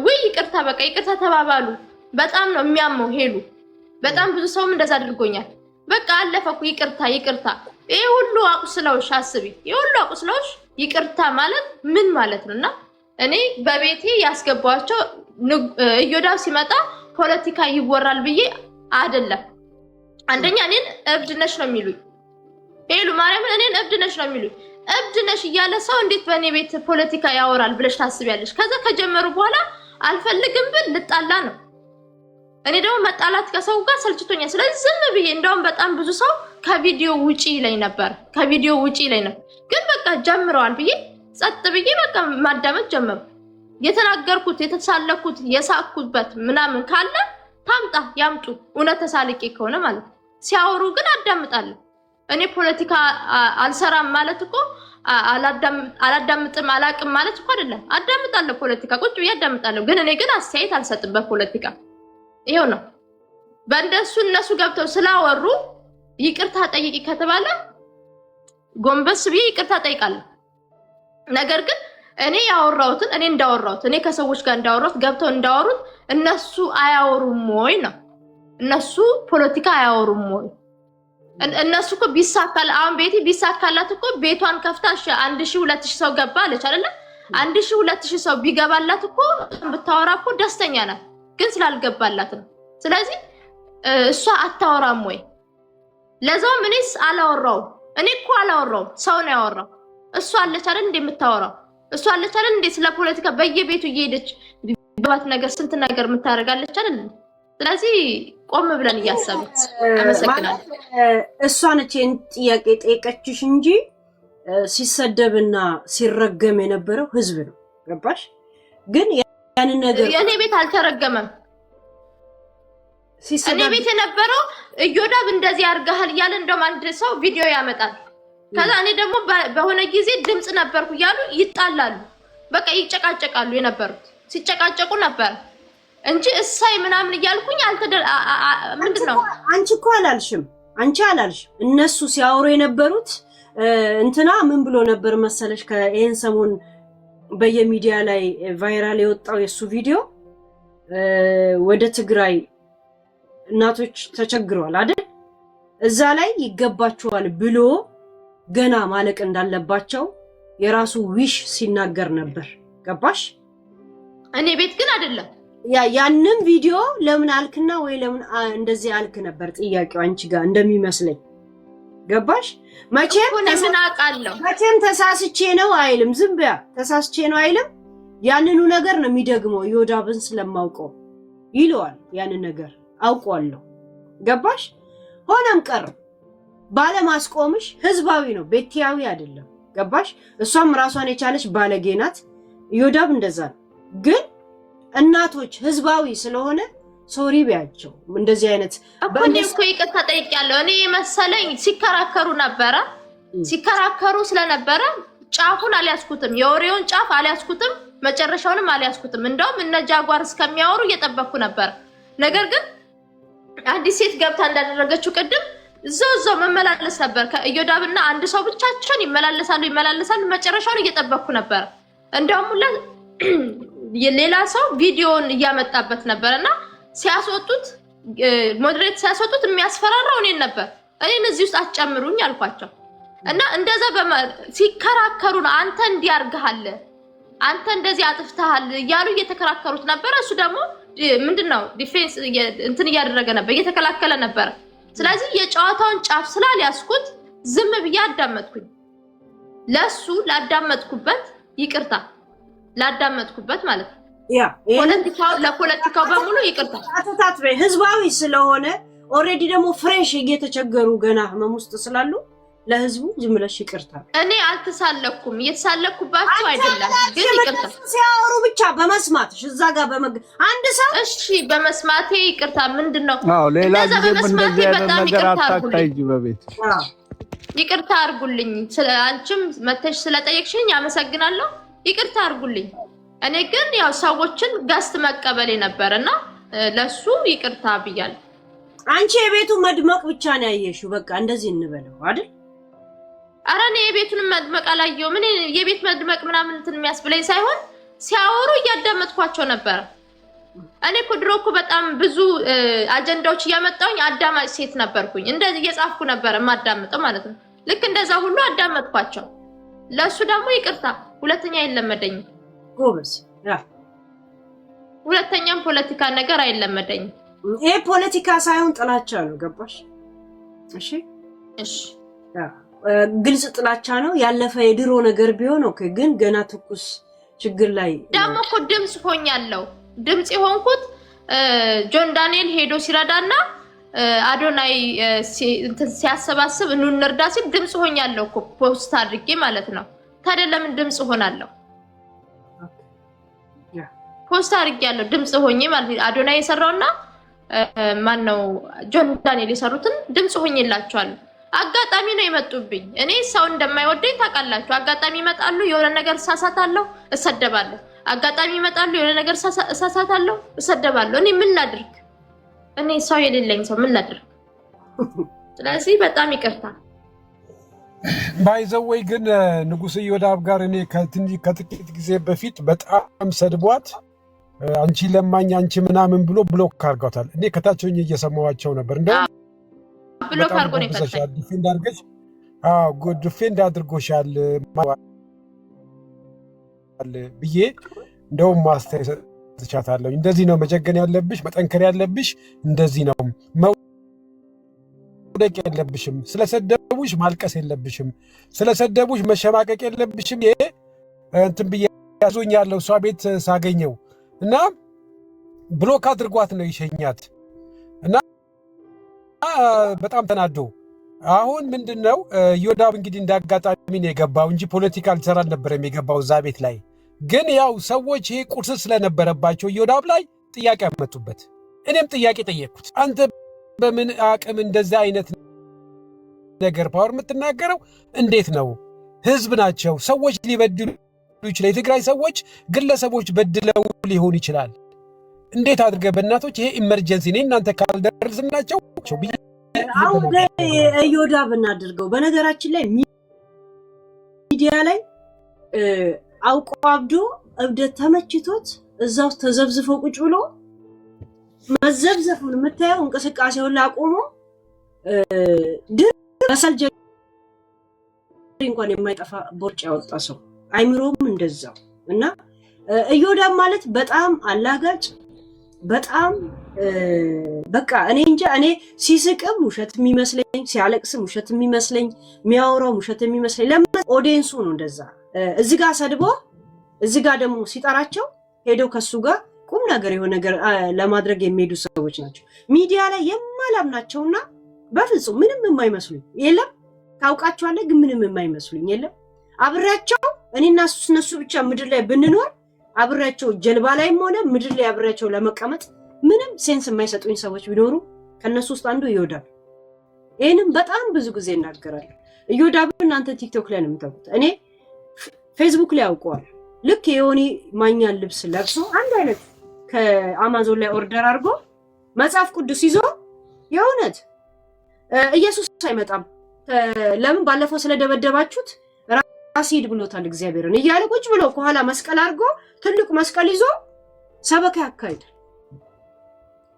ወይ ይቅርታ በቃ ይቅርታ ተባባሉ። በጣም ነው የሚያመው ሄሉ። በጣም ብዙ ሰውም እንደዛ አድርጎኛል። በቃ አለፈኩ ይቅርታ። ይሄ ሁሉ አቁስለውሽ አስቢ። ይሄ ሁሉ አቁስለውሽ ይቅርታ ማለት ምን ማለት ነውና እኔ በቤቴ ያስገባቸው እዮዳብ ሲመጣ ፖለቲካ ይወራል ብዬ አይደለም። አንደኛ እኔን እብድ ነሽ ነው የሚሉኝ ሄሉ ማርያምን፣ እኔን እብድ ነሽ ነው የሚሉኝ። እብድ ነሽ እያለ ሰው እንዴት በእኔ ቤት ፖለቲካ ያወራል ብለሽ ታስቢያለሽ? ከዛ ከጀመሩ በኋላ አልፈልግም ብል ልጣላ ነው። እኔ ደግሞ መጣላት ከሰው ጋር ሰልችቶኛል። ስለዚህ ዝም ብዬ እንደውም በጣም ብዙ ሰው ከቪዲዮ ውጪ ላይ ነበር ግን በቃ ጀምረዋል ብዬ ጸጥ ብዬ በቃ ማዳመጥ ጀመሩ። የተናገርኩት የተሳለኩት የሳቅኩበት ምናምን ካለ ታምጣ ያምጡ፣ እውነት ተሳልቄ ከሆነ ማለት ሲያወሩ ግን አዳምጣለሁ። እኔ ፖለቲካ አልሰራም ማለት እኮ አላዳምጥም አላቅም ማለት እኮ አይደለም። አዳምጣለሁ፣ ፖለቲካ ቁጭ ብዬ አዳምጣለሁ። ግን እኔ ግን አስተያየት አልሰጥም በፖለቲካ። ይሄው ነው። በእንደሱ እነሱ ገብተው ስላወሩ ይቅርታ ጠይቂ ከተባለ ጎንበስ ብዬ ይቅርታ ጠይቃለሁ። ነገር ግን እኔ ያወራሁትን እኔ ከሰዎች ጋር እንዳወራሁት ገብተው እንዳወሩት እነሱ አያወሩም ወይ ነው? እነሱ ፖለቲካ አያወሩም ወይ? እነሱ እኮ ቢሳካል አሁን ቤቲ ቢሳካላት እኮ ቤቷን ከፍታ 1000 2000 ሰው ገባ አለች አይደለ? 1000 2000 ሰው ቢገባላት እኮ ብታወራ እኮ ደስተኛ ናት። ግን ስላልገባላት ነው። ስለዚህ እሷ አታወራም ወይ? ለዛውም እኔስ አላወራውም። እኔ እኮ አላወራውም፣ ሰው ነው ያወራው። እሷ አለች አይደል እንደምታወራው? እሷ አለች አይደል እንደ ስለ ፖለቲካ በየቤቱ እየሄደች ባት ነገር ስንት ነገር የምታደርጋለች አይደል? ስለዚህ ቆም ብለን እያሰብን አመሰግናለሁ። እሷ ነች ጥያቄ ጠይቀችሽ እንጂ ሲሰደብና ሲረገም የነበረው ህዝብ ነው። ገባሽ? ግን ያንን ነገር የኔ ቤት አልተረገመም። እኔ ቤት የነበረው እዮዳብ እንደዚህ አርጋሃል እያለ እንደውም አንድ ሰው ቪዲዮ ያመጣል። ከዛ እኔ ደግሞ በሆነ ጊዜ ድምጽ ነበርኩ እያሉ ይጣላሉ። በቃ ይጨቃጨቃሉ። የነበሩት ሲጨቃጨቁ ነበር እንጂ እሳይ ምናምን እያልኩኝ ምንድነው? አንቺ እኮ አላልሽም። እነሱ ሲያወሩ የነበሩት እንትና ምን ብሎ ነበር መሰለሽ? ከይሄን ሰሞን በየሚዲያ ላይ ቫይራል የወጣው የሱ ቪዲዮ ወደ ትግራይ እናቶች ተቸግረዋል አይደል? እዛ ላይ ይገባቸዋል ብሎ ገና ማለቅ እንዳለባቸው የራሱ ዊሽ ሲናገር ነበር። ገባሽ? እኔ ቤት ግን አይደለም። ያንን ቪዲዮ ለምን አልክና ወይ ለምን እንደዚህ አልክ ነበር ጥያቄው አንቺ ጋር እንደሚመስለኝ። ገባሽ? መቼም ተሳስቼ ነው አይልም። ዝም ብያ ተሳስቼ ነው አይልም። ያንኑ ነገር ነው የሚደግመው። ዮዳብን ስለማውቀው ይለዋል። ያንን ነገር አውቀዋለሁ። ገባሽ? ሆነም ቀር ባለማስቆምሽ ህዝባዊ ነው፣ ቤትያዊ አይደለም። ገባሽ? እሷም ራሷን የቻለች ባለጌ ናት። ዮዳብ እንደዛ ነው። ግን እናቶች ህዝባዊ ስለሆነ ሶሪ ቢያቸው እንደዚህ አይነት እኮ ይቅርታ ጠይቄያለሁ። እኔ መሰለኝ ሲከራከሩ ስለነበረ ጫፉን አልያዝኩትም፣ የወሬውን ጫፍ አልያዝኩትም፣ መጨረሻውንም አልያዝኩትም። እንደውም እነ ጃጓር እስከሚያወሩ እየጠበቅኩ ነበር። ነገር ግን አዲስ ሴት ገብታ እንዳደረገችው ቅድም እዛው መመላለስ ነበር። ከዮዳብና አንድ ሰው ብቻቸውን ይመላለሳሉ። መጨረሻውን እየጠበቅኩ ነበር። እንደውም ሌላ ሰው ቪዲዮውን እያመጣበት ነበርና ሲያስወጡት ሞዴሬት ሲያስወጡት የሚያስፈራራው እኔን ነበር። እኔን እዚህ ውስጥ አትጨምሩኝ አልኳቸው እና እንደዛ ሲከራከሩ ነው አንተ እንዲያርጋሃል አንተ እንደዚህ አጥፍተሃል እያሉ እየተከራከሩት ነበር። እሱ ደግሞ ምንድነው ዲፌንስ እንትን እያደረገ ነበር፣ እየተከላከለ ነበር። ስለዚህ የጨዋታውን ጫፍ ስላልያዝኩት ዝም ብዬ አዳመጥኩኝ። ለሱ ላዳመጥኩበት ይቅርታ ላዳመጥኩበት ማለት ነው። ለፖለቲካው በሙሉ ይቅርታ አተታት ህዝባዊ ስለሆነ ኦሬዲ ደግሞ ፍሬሽ እየተቸገሩ ገና ህመም ውስጥ ስላሉ ለህዝቡ ዝም ብለሽ ይቅርታ። እኔ አልተሳለኩም፣ እየተሳለኩባቸው አይደለም፣ ግን ይቅርታ ሲያወሩ ብቻ በመስማትሽ እዛ ጋር አንድ ሰው እሺ በመስማቴ ይቅርታ። ምንድነው ሌላ ጊዜ እንደዚህ አይነት ነገር አታታይጂ በቤት ይቅርታ አድርጉልኝ። አንቺም መተሽ ስለጠየቅሽኝ አመሰግናለሁ። ይቅርታ አድርጉልኝ። እኔ ግን ያው ሰዎችን ጋስት መቀበል ነበርና ለሱ ይቅርታ ብያለሁ። አንቺ የቤቱ መድመቅ ብቻ ነው ያየሽው፣ በቃ እንደዚህ እንበለው አይደል? ኧረ እኔ የቤቱን መድመቅ አላየሁም። ምን የቤት መድመቅ ምናምን እንትን የሚያስብለኝ ሳይሆን ሲያወሩ እያዳመጥኳቸው ነበር። እኔ እኮ ድሮ እኮ በጣም ብዙ አጀንዳዎች እያመጣሁኝ አዳማጭ ሴት ነበርኩኝ። እንደዚህ እየጻፍኩ ነበር ማዳመጠው ማለት ነው። ልክ እንደዛ ሁሉ አዳመጥኳቸው። ለሱ ደግሞ ይቅርታ። ሁለተኛ አይለመደኝም። ጎበዝ ሁለተኛም ፖለቲካ ነገር አይለመደኝም። ይሄ ፖለቲካ ሳይሆን ጥላቻ ነው። ገባሽ? እሺ ግልጽ ጥላቻ ነው። ያለፈ የድሮ ነገር ቢሆን ኦኬ። ግን ገና ትኩስ ችግር ላይ ደግሞ እኮ ድምጽ ሆኛለሁ። ድምጽ የሆንኩት ጆን ዳንኤል ሄዶ ሲረዳና አዶናይ ሲያሰባስብ እንርዳ ሲል ድምጽ ሆኛለሁ እኮ ፖስት አድርጌ ማለት ነው። ታዲያ ለምን ድምጽ ሆናለሁ? ፖስት አድርጌያለሁ ድምጽ ሆኜ ማለት ነው። አዶናይ የሰራውና ማነው ጆን ዳንኤል የሰሩትን ድምጽ ሆኜላቸዋለሁ። አጋጣሚ ነው የመጡብኝ። እኔ ሰው እንደማይወደኝ ታውቃላችሁ። አጋጣሚ ይመጣሉ፣ የሆነ ነገር እሳሳታለሁ፣ እሰደባለሁ። አጋጣሚ ይመጣሉ፣ የሆነ ነገር እሳሳታለሁ፣ እሰደባለሁ። እኔ ምን ላድርግ? እኔ ሰው የሌለኝ ሰው ምን ላድርግ? ስለዚህ በጣም ይቅርታ። ባይዘወይ ግን ንጉስ ዮዳብ ጋር እኔ ከጥቂት ጊዜ በፊት በጣም ሰድቧት አንቺ ለማኝ አንቺ ምናምን ብሎ ብሎክ አድርጓታል። እኔ ከታች ሆኜ እየሰማኋቸው ነበር። እንደውም ብሎክ አድርጎ ነው የፈታኝ። ዲፌንድ አድርገሽ ዲፌንድ አድርጎሻል ብዬ እንደውም ማስተያየት ሰጥቻታለሁ። እንደዚህ ነው መጀገን ያለብሽ፣ መጠንከር ያለብሽ እንደዚህ ነው። መውደቅ የለብሽም። ስለሰደቡሽ ማልቀስ የለብሽም። ስለሰደቡሽ መሸማቀቅ የለብሽም። ይሄ እንትን ብዬ ያዞኛለሁ እሷ ቤት ሳገኘው እና ብሎክ አድርጓት ነው ይሸኛት እና በጣም ተናዶ አሁን ምንድነው ዮዳብ እንግዲህ እንዳጋጣሚ ነው የገባው እንጂ ፖለቲካል ሰራ ነበር የሚገባው እዛ ቤት ላይ። ግን ያው ሰዎች ይሄ ቁርስ ስለነበረባቸው ዮዳብ ላይ ጥያቄ አመጡበት። እኔም ጥያቄ ጠየቅኩት። አንተ በምን አቅም እንደዛ አይነት ነገር ፓወር የምትናገረው እንዴት ነው? ህዝብ ናቸው ሰዎች ሊበድሉ ይችላል። የትግራይ ሰዎች ግለሰቦች በድለው ሊሆን ይችላል። እንዴት አድርገህ በእናቶች ይሄ ኢመርጀንሲ ነው እናንተ ካልደረስናቸው አሁን ዮዳብ እናድርገው። በነገራችን ላይ ሚዲያ ላይ አውቆ አብዶ እብደት ተመችቶት እዛው ተዘብዝፎ ቁጭ ብሎ መዘብዘፉን የምታየው እንቅስቃሴውን ላቆሞ ድረሰል እንኳን የማይጠፋ ቦርጭ ያወጣ ሰው አይምሮም እንደዛው እና እዮዳብ ማለት በጣም አላጋጭ በጣም በቃ እኔ እንጃ እኔ ሲስቅም ውሸት የሚመስለኝ ሲያለቅስም ውሸት የሚመስለኝ የሚያወራው ውሸት የሚመስለኝ ለምን ኦዲየንሱ ነው እንደዛ እዚህ ጋር ሰድቦ እዚህ ጋር ደግሞ ሲጠራቸው ሄደው ከሱ ጋር ቁም ነገር የሆነ ነገር ለማድረግ የሚሄዱ ሰዎች ናቸው ሚዲያ ላይ የማላምናቸውና በፍጹም ምንም የማይመስሉኝ የለም ታውቃቸዋለህ ግን ምንም የማይመስሉኝ የለም አብራቸው እኔና እነሱ ብቻ ምድር ላይ ብንኖር አብራቸው ጀልባ ላይም ሆነ ምድር ላይ አብራቸው ለመቀመጥ ምንም ሴንስ የማይሰጡኝ ሰዎች ቢኖሩ ከነሱ ውስጥ አንዱ እዮዳብ ይሄንም በጣም ብዙ ጊዜ እናገራለሁ እዮዳብ እናንተ ቲክቶክ ላይ ነው የምታውቁት እኔ ፌስቡክ ላይ አውቀዋለሁ ልክ የዮኒ ማኛን ልብስ ለብሶ አንድ አይነት ከአማዞን ላይ ኦርደር አድርጎ መጽሐፍ ቅዱስ ይዞ የእውነት ኢየሱስ አይመጣም ለምን ባለፈው ስለደበደባችሁት ራሲድ ብሎታል እግዚአብሔርን እያለ ቁጭ ብሎ ከኋላ መስቀል አድርጎ ትልቅ መስቀል ይዞ ሰበካ ያካሂዳል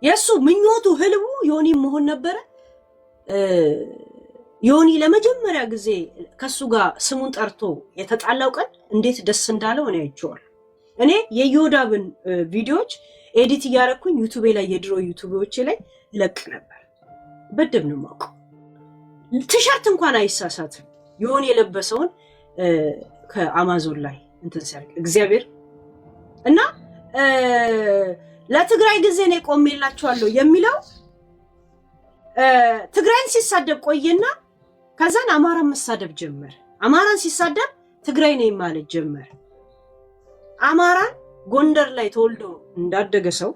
የሱ ምኞቱ ህልሙ ዮኒ መሆን ነበረ ዮኒ ለመጀመሪያ ጊዜ ከሱ ጋር ስሙን ጠርቶ የተጣላው ቀን እንዴት ደስ እንዳለው እኔ አይቼዋለሁ እኔ የዮዳብን ቪዲዮዎች ኤዲት እያረኩኝ ዩቲዩብ ላይ የድሮ ዩቲዩቦች ላይ ለቅ ነበር በደም ነው ማውቀው ቲሸርት እንኳን አይሳሳትም ዮኒ የለበሰውን ከአማዞን ላይ እንትን ሲያርግ እግዚአብሔር እና ለትግራይ ጊዜ ነው ቆሜላችኋለሁ የሚለው ትግራይን ሲሳደብ ቆየና ከዛን አማራን መሳደብ ጀመረ አማራን ሲሳደብ ትግራይ ነኝ ማለት ጀመረ አማራን ጎንደር ላይ ተወልዶ እንዳደገ ሰው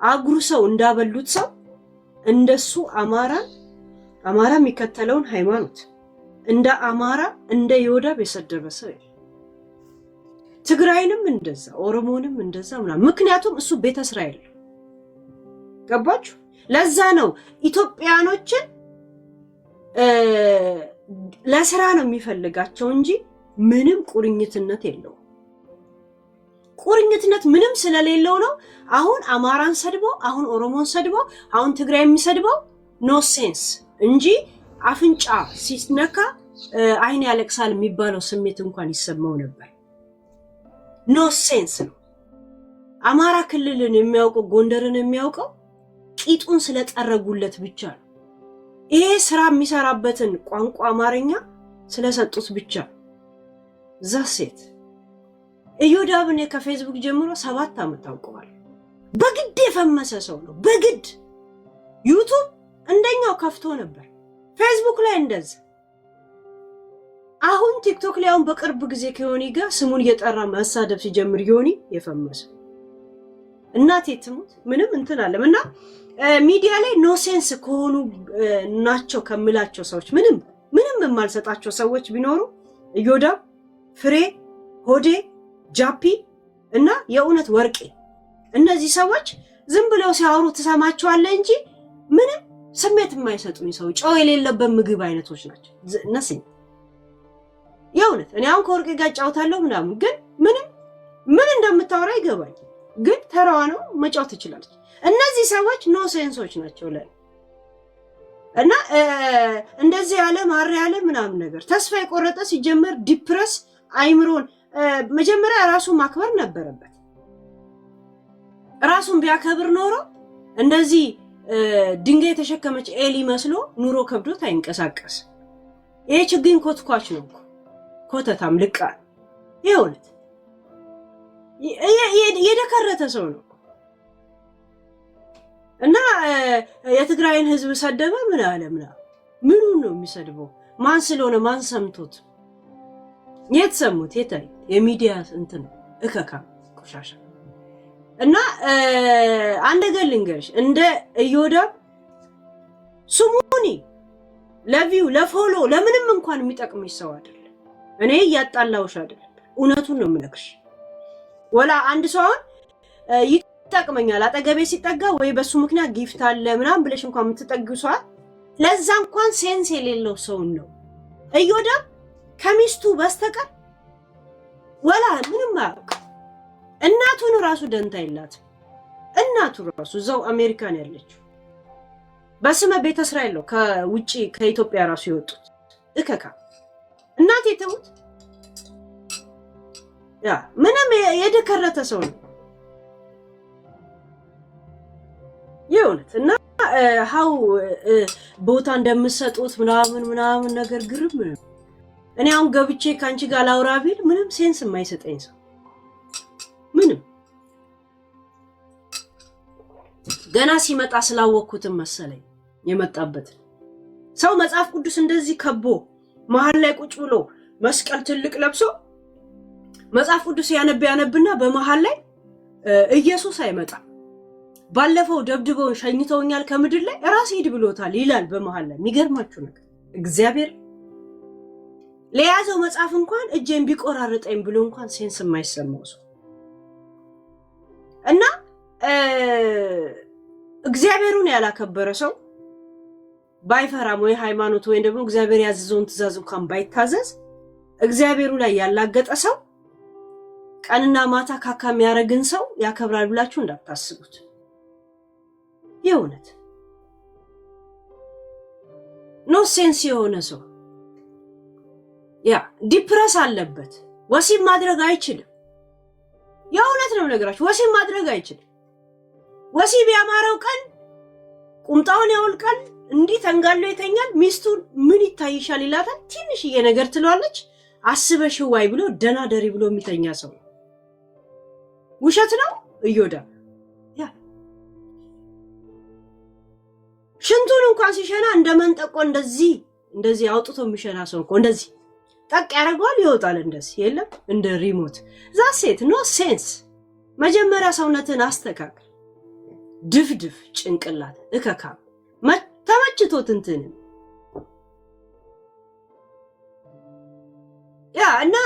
አጉሩሰው እንዳበሉት ሰው እንደሱ አማራ የሚከተለውን ሃይማኖት እንደ አማራ እንደ ዮዳብ የሰደበ ሰው ትግራይንም እንደዛ ኦሮሞንም እንደዛ ምክንያቱም እሱ ቤተ እስራኤል ገባችሁ ለዛ ነው ኢትዮጵያኖችን ለስራ ነው የሚፈልጋቸው እንጂ ምንም ቁርኝትነት የለው ቁርኝትነት ምንም ስለሌለው ነው አሁን አማራን ሰድቦ አሁን ኦሮሞን ሰድቦ አሁን ትግራይ የሚሰድበው ኖ ሴንስ እንጂ አፍንጫ ሲነካ አይን ያለቅሳል የሚባለው ስሜት እንኳን ይሰማው ነበር ኖ ሴንስ ነው አማራ ክልልን የሚያውቀው ጎንደርን የሚያውቀው ቂጡን ስለጠረጉለት ብቻ ነው ይሄ ስራ የሚሰራበትን ቋንቋ አማርኛ ስለሰጡት ብቻ ዛሴት እዮዳብን ከፌስቡክ ጀምሮ 7 አመት ታውቀዋል በግድ የፈመሰ ሰው ነው በግድ ዩቲዩብ እንደኛው ከፍቶ ነበር ፌስቡክ ላይ እንደዛ አሁን ቲክቶክ ላይ አሁን በቅርብ ጊዜ ከዮኒ ጋር ስሙን እየጠራ ማሳደብ ሲጀምር ዮኒ የፈመሰ እናቴ ትሙት ምንም እንትን አለም እና ሚዲያ ላይ ኖ ሴንስ ከሆኑ ናቸው ከምላቸው ሰዎች ምንም የማልሰጣቸው ሰዎች ቢኖሩ እዮዳብ ፍሬ ሆዴ ጃፒ እና የእውነት ወርቄ እነዚህ ሰዎች ዝም ብለው ሲያወሩ ተሰማቸዋለህ እንጂ ምንም ስሜት የማይሰጡኝ ሰው ጨው የሌለበት ምግብ አይነቶች ናቸው ነስኝ የእውነት እኔ አሁን ከወርቄ ጋር ጫውታለሁ ምናምን ግን ምን እንደምታወራ ይገባኝ ግን ተራዋ ነው መጫወት ትችላለች እነዚህ ሰዎች ኖ ሴንሶች ናቸው ላይ እና እንደዚህ ያለ ማር ያለ ምናምን ነገር ተስፋ የቆረጠ ሲጀመር ዲፕረስ አይምሮን መጀመሪያ ራሱ ማክበር ነበረበት ራሱን ቢያከብር ኖሮ እንደዚህ ድንጋይ የተሸከመች ኤሊ መስሎ ኑሮ ከብዶት አይንቀሳቀስ ይሄ ችግኝ ኮትኳች ነው ኮተታም ልቃ ይሁንት የደከረተ ሰው ነው እና የትግራይን ህዝብ ሰደበ ምን አለምና ምኑ ነው የሚሰድበው ማን ስለሆነ ማን ሰምቶት የትሰሙት የታይ የሚዲያ እንትን እከካ ቆሻሻ እና አንድ ነገር ልንገርሽ እንደ እዮዳብ ስሙኒ ለቪው ለፎሎ ለምንም እንኳን የሚጠቅምሽ ሰው አይደለም እኔ ያጣላውሽ አይደለም እውነቱን ነው የምነግርሽ ወላ አንድ ሰው ይጠቅመኛል አጠገቤ ሲጠጋ ወይ በሱ ምክንያት ጊፍት አለ ምናምን ብለሽ እንኳን የምትጠጊው ሰው ለዛ እንኳን ሴንስ የሌለው ሰው ነው እዮዳብ ከሚስቱ በስተቀር ወላ ምንም አያውቅ። እናቱን ራሱ ደንታ የላት። እናቱ ራሱ እዛው አሜሪካን ያለችው በስመ ቤተ እስራኤል ነው ከውጪ ከኢትዮጵያ ራሱ የወጡት እከካ እናቴ ተሙት ያ ምንም የደከረተ ሰው ነው ይሁንት እና ሃው ቦታ እንደምሰጡት ምናምን ነገር ግርም እኔ አሁን ገብቼ ካንቺ ጋር ላውራ ቢል ምንም ሴንስ የማይሰጠኝ ሰው ምንም ገና ሲመጣ ስላወቅኩትም መሰለኝ የመጣበት ሰው መጽሐፍ ቅዱስ እንደዚህ ከቦ መሃል ላይ ቁጭ ብሎ መስቀል ትልቅ ለብሶ መጽሐፍ ቅዱስ ያነብና በመሃል ላይ ኢየሱስ አይመጣም ባለፈው ደብድበው ሸኝተውኛል ከምድር ላይ ራስ ሄድ ብሎታል ይላል በመሃል ላይ የሚገርማችሁ ነገር እግዚአብሔር ለያዘው መጽሐፍ እንኳን እጄን ቢቆራርጠኝ ብሎ እንኳን ሴንስ የማይሰማው ሰው እና እግዚአብሔሩን ያላከበረ ሰው ባይፈራም ወይ ሃይማኖት ወይ ደግሞ እግዚአብሔር ያዘዘውን ትእዛዝ እንኳን ባይታዘዝ እግዚአብሔሩ ላይ ያላገጠ ሰው ቀንና ማታ ካካ የሚያረግን ሰው ያከብራል ብላችሁ እንዳታስቡት የእውነት ኖ ሴንስ የሆነ ሰው ያ ዲፕረስ አለበት ወሲብ ማድረግ አይችልም የእውነት ነው ነገራችሁ ወሲብ ማድረግ አይችልም ወሲብ ያማረው ቀን ቁምጣውን ያወልቃል እንዲህ ተንጋሎ ይተኛል ሚስቱን ምን ይታይሻል ይላታል ትንሽዬ ነገር ትለዋለች አስበሽው ዋይ ብሎ ደናደሪ ብሎ የሚተኛ ሰው ውሸት ነው እዮዳ ያ ሽንቱን እንኳን ሲሸና እንደመንጠቆ እንደዚህ አውጥቶ የሚሸና ሰው እኮ እንደዚህ ጠቅ ያደርገዋል ይወጣል እንደዚህ የለም እንደ ሪሞት ዛሴት ኖ ሴንስ መጀመሪያ ሰውነትን አስተካክል ድፍድፍ ጭንቅላት እከካ ተመችቶት እንትን ያ እና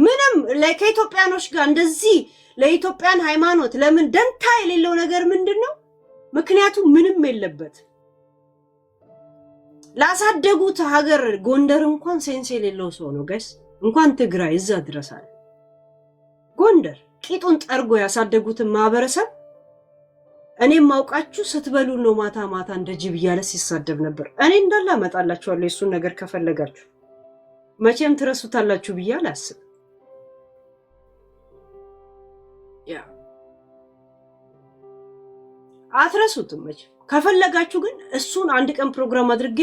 ምንም ለኢትዮጵያኖች ጋር እንደዚህ ለኢትዮጵያን ሃይማኖት ለምን ደንታ የሌለው ነገር ምንድነው ምክንያቱም ምንም የለበት ላሳደጉት ሀገር ጎንደር እንኳን ሴንስ የሌለው ሰው ነው ጋይስ እንኳን ትግራይ እዛ ድረሳል ጎንደር ቂጡን ጠርጎ ያሳደጉትን ማህበረሰብ እኔም ማውቃችሁ ስትበሉ ነው ማታ እንደ ጅብ ያለ ሲሳደብ ነበር እኔ እንዳላ መጣላችኋለሁ እሱን ነገር ከፈለጋችሁ መቼም ትረሱታላችሁ ብዬ አላስብ ያ አትረሱትም መቼም ከፈለጋችሁ ግን እሱን አንድ ቀን ፕሮግራም አድርጌ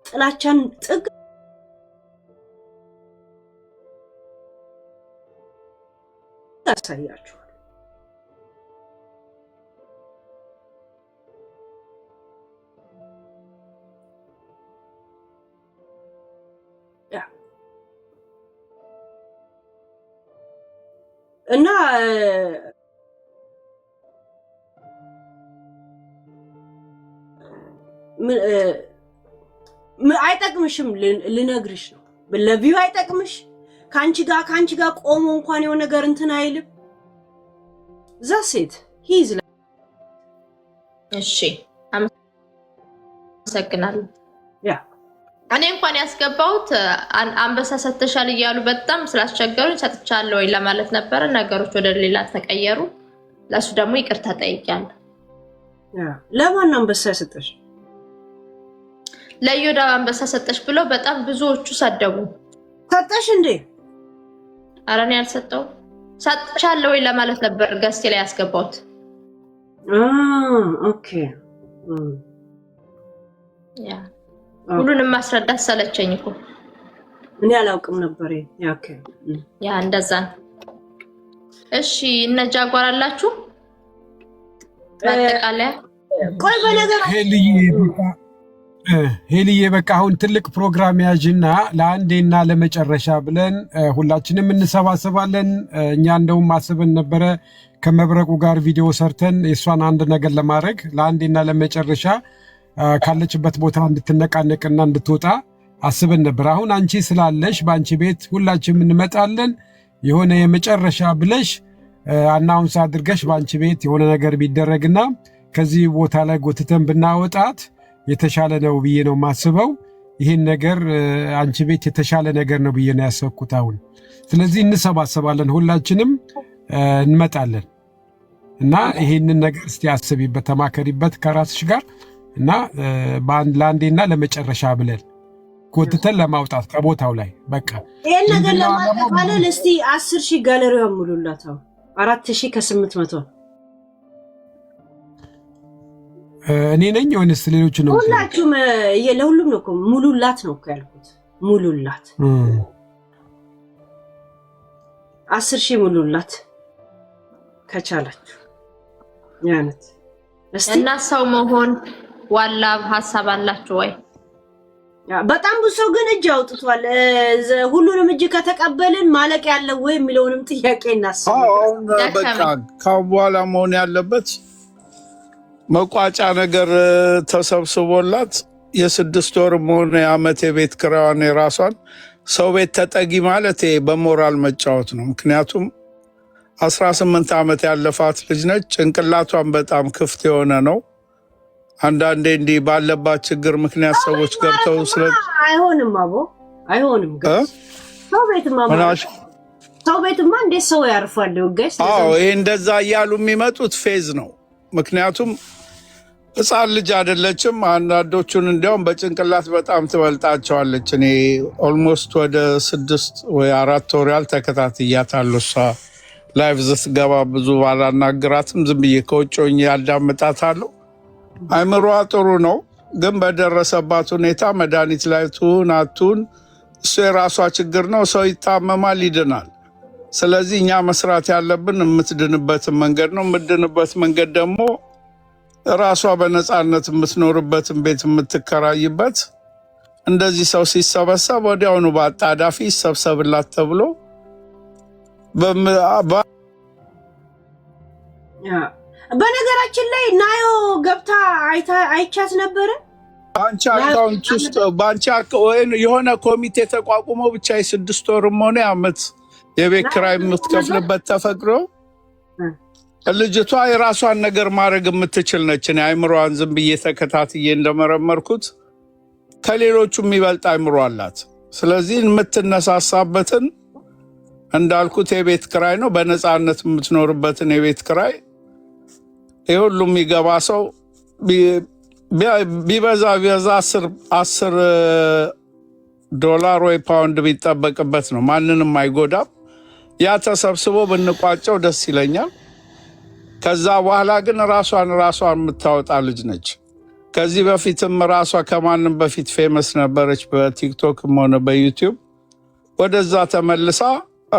ጥላቻን ጥግ ታሳያችሁ ያ እና አይጠቅምሽም ልነግርሽ ነው ለቪው አይጠቅምሽ ካንቺ ጋር ቆሞ እንኳን የሆነ ነገር እንትን አይልም ዛሴት ሂዝ እሺ አመሰግናለሁ ያ እኔ እንኳን ያስገባሁት አንበሳ ሰተሻል እያሉ በጣም ስላስቸገሩኝ ሰጥቻለሁ ወይ ለማለት ነበር ነገሮች ወደ ሌላ ተቀየሩ ለሱ ደግሞ ይቅርታ ጠይቄያለሁ ያ ለማን አንበሳ ሰጠሽ ለዮዳ አንበሳ ሰጠሽ ብሎ በጣም ብዙዎቹ ሰደቡ ሰጠሽ እንዴ አራኔ ያልሰጠው ሰጥቻለሁ ወይ ለማለት ነበር ገስቴ ላይ ያስገባሁት ኦኬ ያ ሁሉንም ማስረዳት ሰለቸኝ እኮ እኔ አላውቅም ነበር ያ ኦኬ ያ እንደዛ እሺ እነ ጃጓር አላችሁ በአጠቃላይ ቆይ በነገር ሄልዬ በቃ አሁን ትልቅ ፕሮግራም ያዥና ለአንዴና ለመጨረሻ ብለን ሁላችንም እንሰባሰባለን እኛ እንደውም ማስበን ነበረ ከመብረቁ ጋር ቪዲዮ ሰርተን የሷን አንድ ነገር ለማድረግ ለአንዴና ለመጨረሻ ካለችበት ቦታ እንድትነቃነቅና እንድትወጣ አስበን ነበር አሁን አንቺ ስላለሽ በአንቺ ቤት ሁላችንም እንመጣለን የሆነ የመጨረሻ ብለሽ አናውንስ አድርገሽ በአንቺ ቤት የሆነ ነገር ቢደረግና ከዚህ ቦታ ላይ ጎትተን ብናወጣት የተሻለ ነው ብዬ ነው ማስበው ይህን ነገር አንቺ ቤት የተሻለ ነገር ነው ብዬ ነው ያሰብኩት አሁን። ስለዚህ እንሰባሰባለን፣ ሁላችንም እንመጣለን እና ይህንን ነገር እስቲ አስቢበት፣ ተማከሪበት ከራስሽ ጋር እና ለአንዴና ለመጨረሻ ብለን ጎትተን ለማውጣት ከቦታው ላይ በቃ ይሄን ነገር ለማጠቃለል እስቲ 10,000 ጋለሪው ሙሉላት። 4,800 እኔ ነኝ ወይስ ሌሎች ነው? ሁላችሁም ለሁሉም ነው እኮ ሙሉላት ነው እኮ ያልኩት። ሙሉላት 10,000 ሙሉላት ከቻላችሁ ያነት እስቲ። እና ሰው መሆን ዋላ ሐሳብ አላችሁ ወይ? በጣም ብዙ ሰው ግን እጅ አውጥቷል። ሁሉንም እጅ ከተቀበልን ማለቅ ያለው ወይ የሚለውንም ጥያቄ እናስባለን። በቃ ካሁን በኋላ መሆን ያለበት መቋጫ ነገር ተሰብስቦላት የ6 ወር መሆን የዓመት የቤት ኪራዋን የራሷን ሰው ቤት ተጠጊ ማለት በሞራል መጫወት ነው። ምክንያቱም 18 ዓመት ያለፋት ልጅ ነች። ጭንቅላቷን በጣም ክፍት የሆነ ነው። አንዳንዴ እንዲህ ባለባት ችግር ምክንያት ሰዎች ገብተው አይሆንም አቦ አይሆንም። ሰው ቤትማ እንዴት ሰው ያርፋል? ወገስ ይሄ እንደዛ እያሉ የሚመጡት ፌዝ ነው። ምክንያቱም ሕፃን ልጅ አይደለችም። አንዳንዶቹን እንዲያውም በጭንቅላት በጣም ትበልጣቸዋለች። እኔ ኦልሞስት ወደ 6 ወይ 4 ወር ያህል ተከታትያታለሁ። እሷ ላይቭ ስትገባ ብዙ ባላናግራትም ዝም ብዬ ከውጭ ሆኜ ያዳምጣታለሁ። አይምሮዋ ጥሩ ነው፣ ግን በደረሰባት ሁኔታ መድኃኒት ላይ ትሁን አትሁን እሱ የራሷ ችግር ነው። ሰው ይታመማል፣ ይድናል። ስለዚህ እኛ መስራት ያለብን የምትድንበትን መንገድ ነው። የምትድንበት መንገድ ደግሞ ራሷ በነፃነት የምትኖርበትን ቤት የምትከራይበት። እንደዚህ ሰው ሲሰበሰብ ወዲያውኑ በአጣዳፊ ይሰብሰብላት ተብሎ በነገራችን ላይ ናዮ ገብታ አይቻት ነበረ። በአንቺ አካውንት ውስጥ የሆነ ኮሚቴ ተቋቁሞ ብቻ የ6 ወርም ሆነ ዓመት የቤት ኪራይ የምትከፍልበት ተፈቅዶ ልጅቷ የራሷን ነገር ማድረግ የምትችል ነች። እኔ አይምሮዋን ዝም ብዬ ተከታትዬ እንደመረመርኩት ከሌሎቹ የሚበልጥ አይምሮ አላት። ስለዚህ የምትነሳሳበትን እንዳልኩት የቤት ኪራይ ነው፣ በነፃነት የምትኖርበትን የቤት ኪራይ ሁሉ የሚገባ ሰው ቢበዛ 10 ዶላር ወይ ፓውንድ ቢጠበቅበት ነው። ማንንም አይጎዳም። ያ ተሰብስቦ ብንቋጨው ደስ ይለኛል። ከዛ በኋላ ግን ራሷን የምታወጣ ልጅ ነች። ከዚህ በፊትም ራሷ ከማንም በፊት ፌመስ ነበረች፣ በቲክቶክም ሆነ በዩቲዩብ። ወደዛ ተመልሳ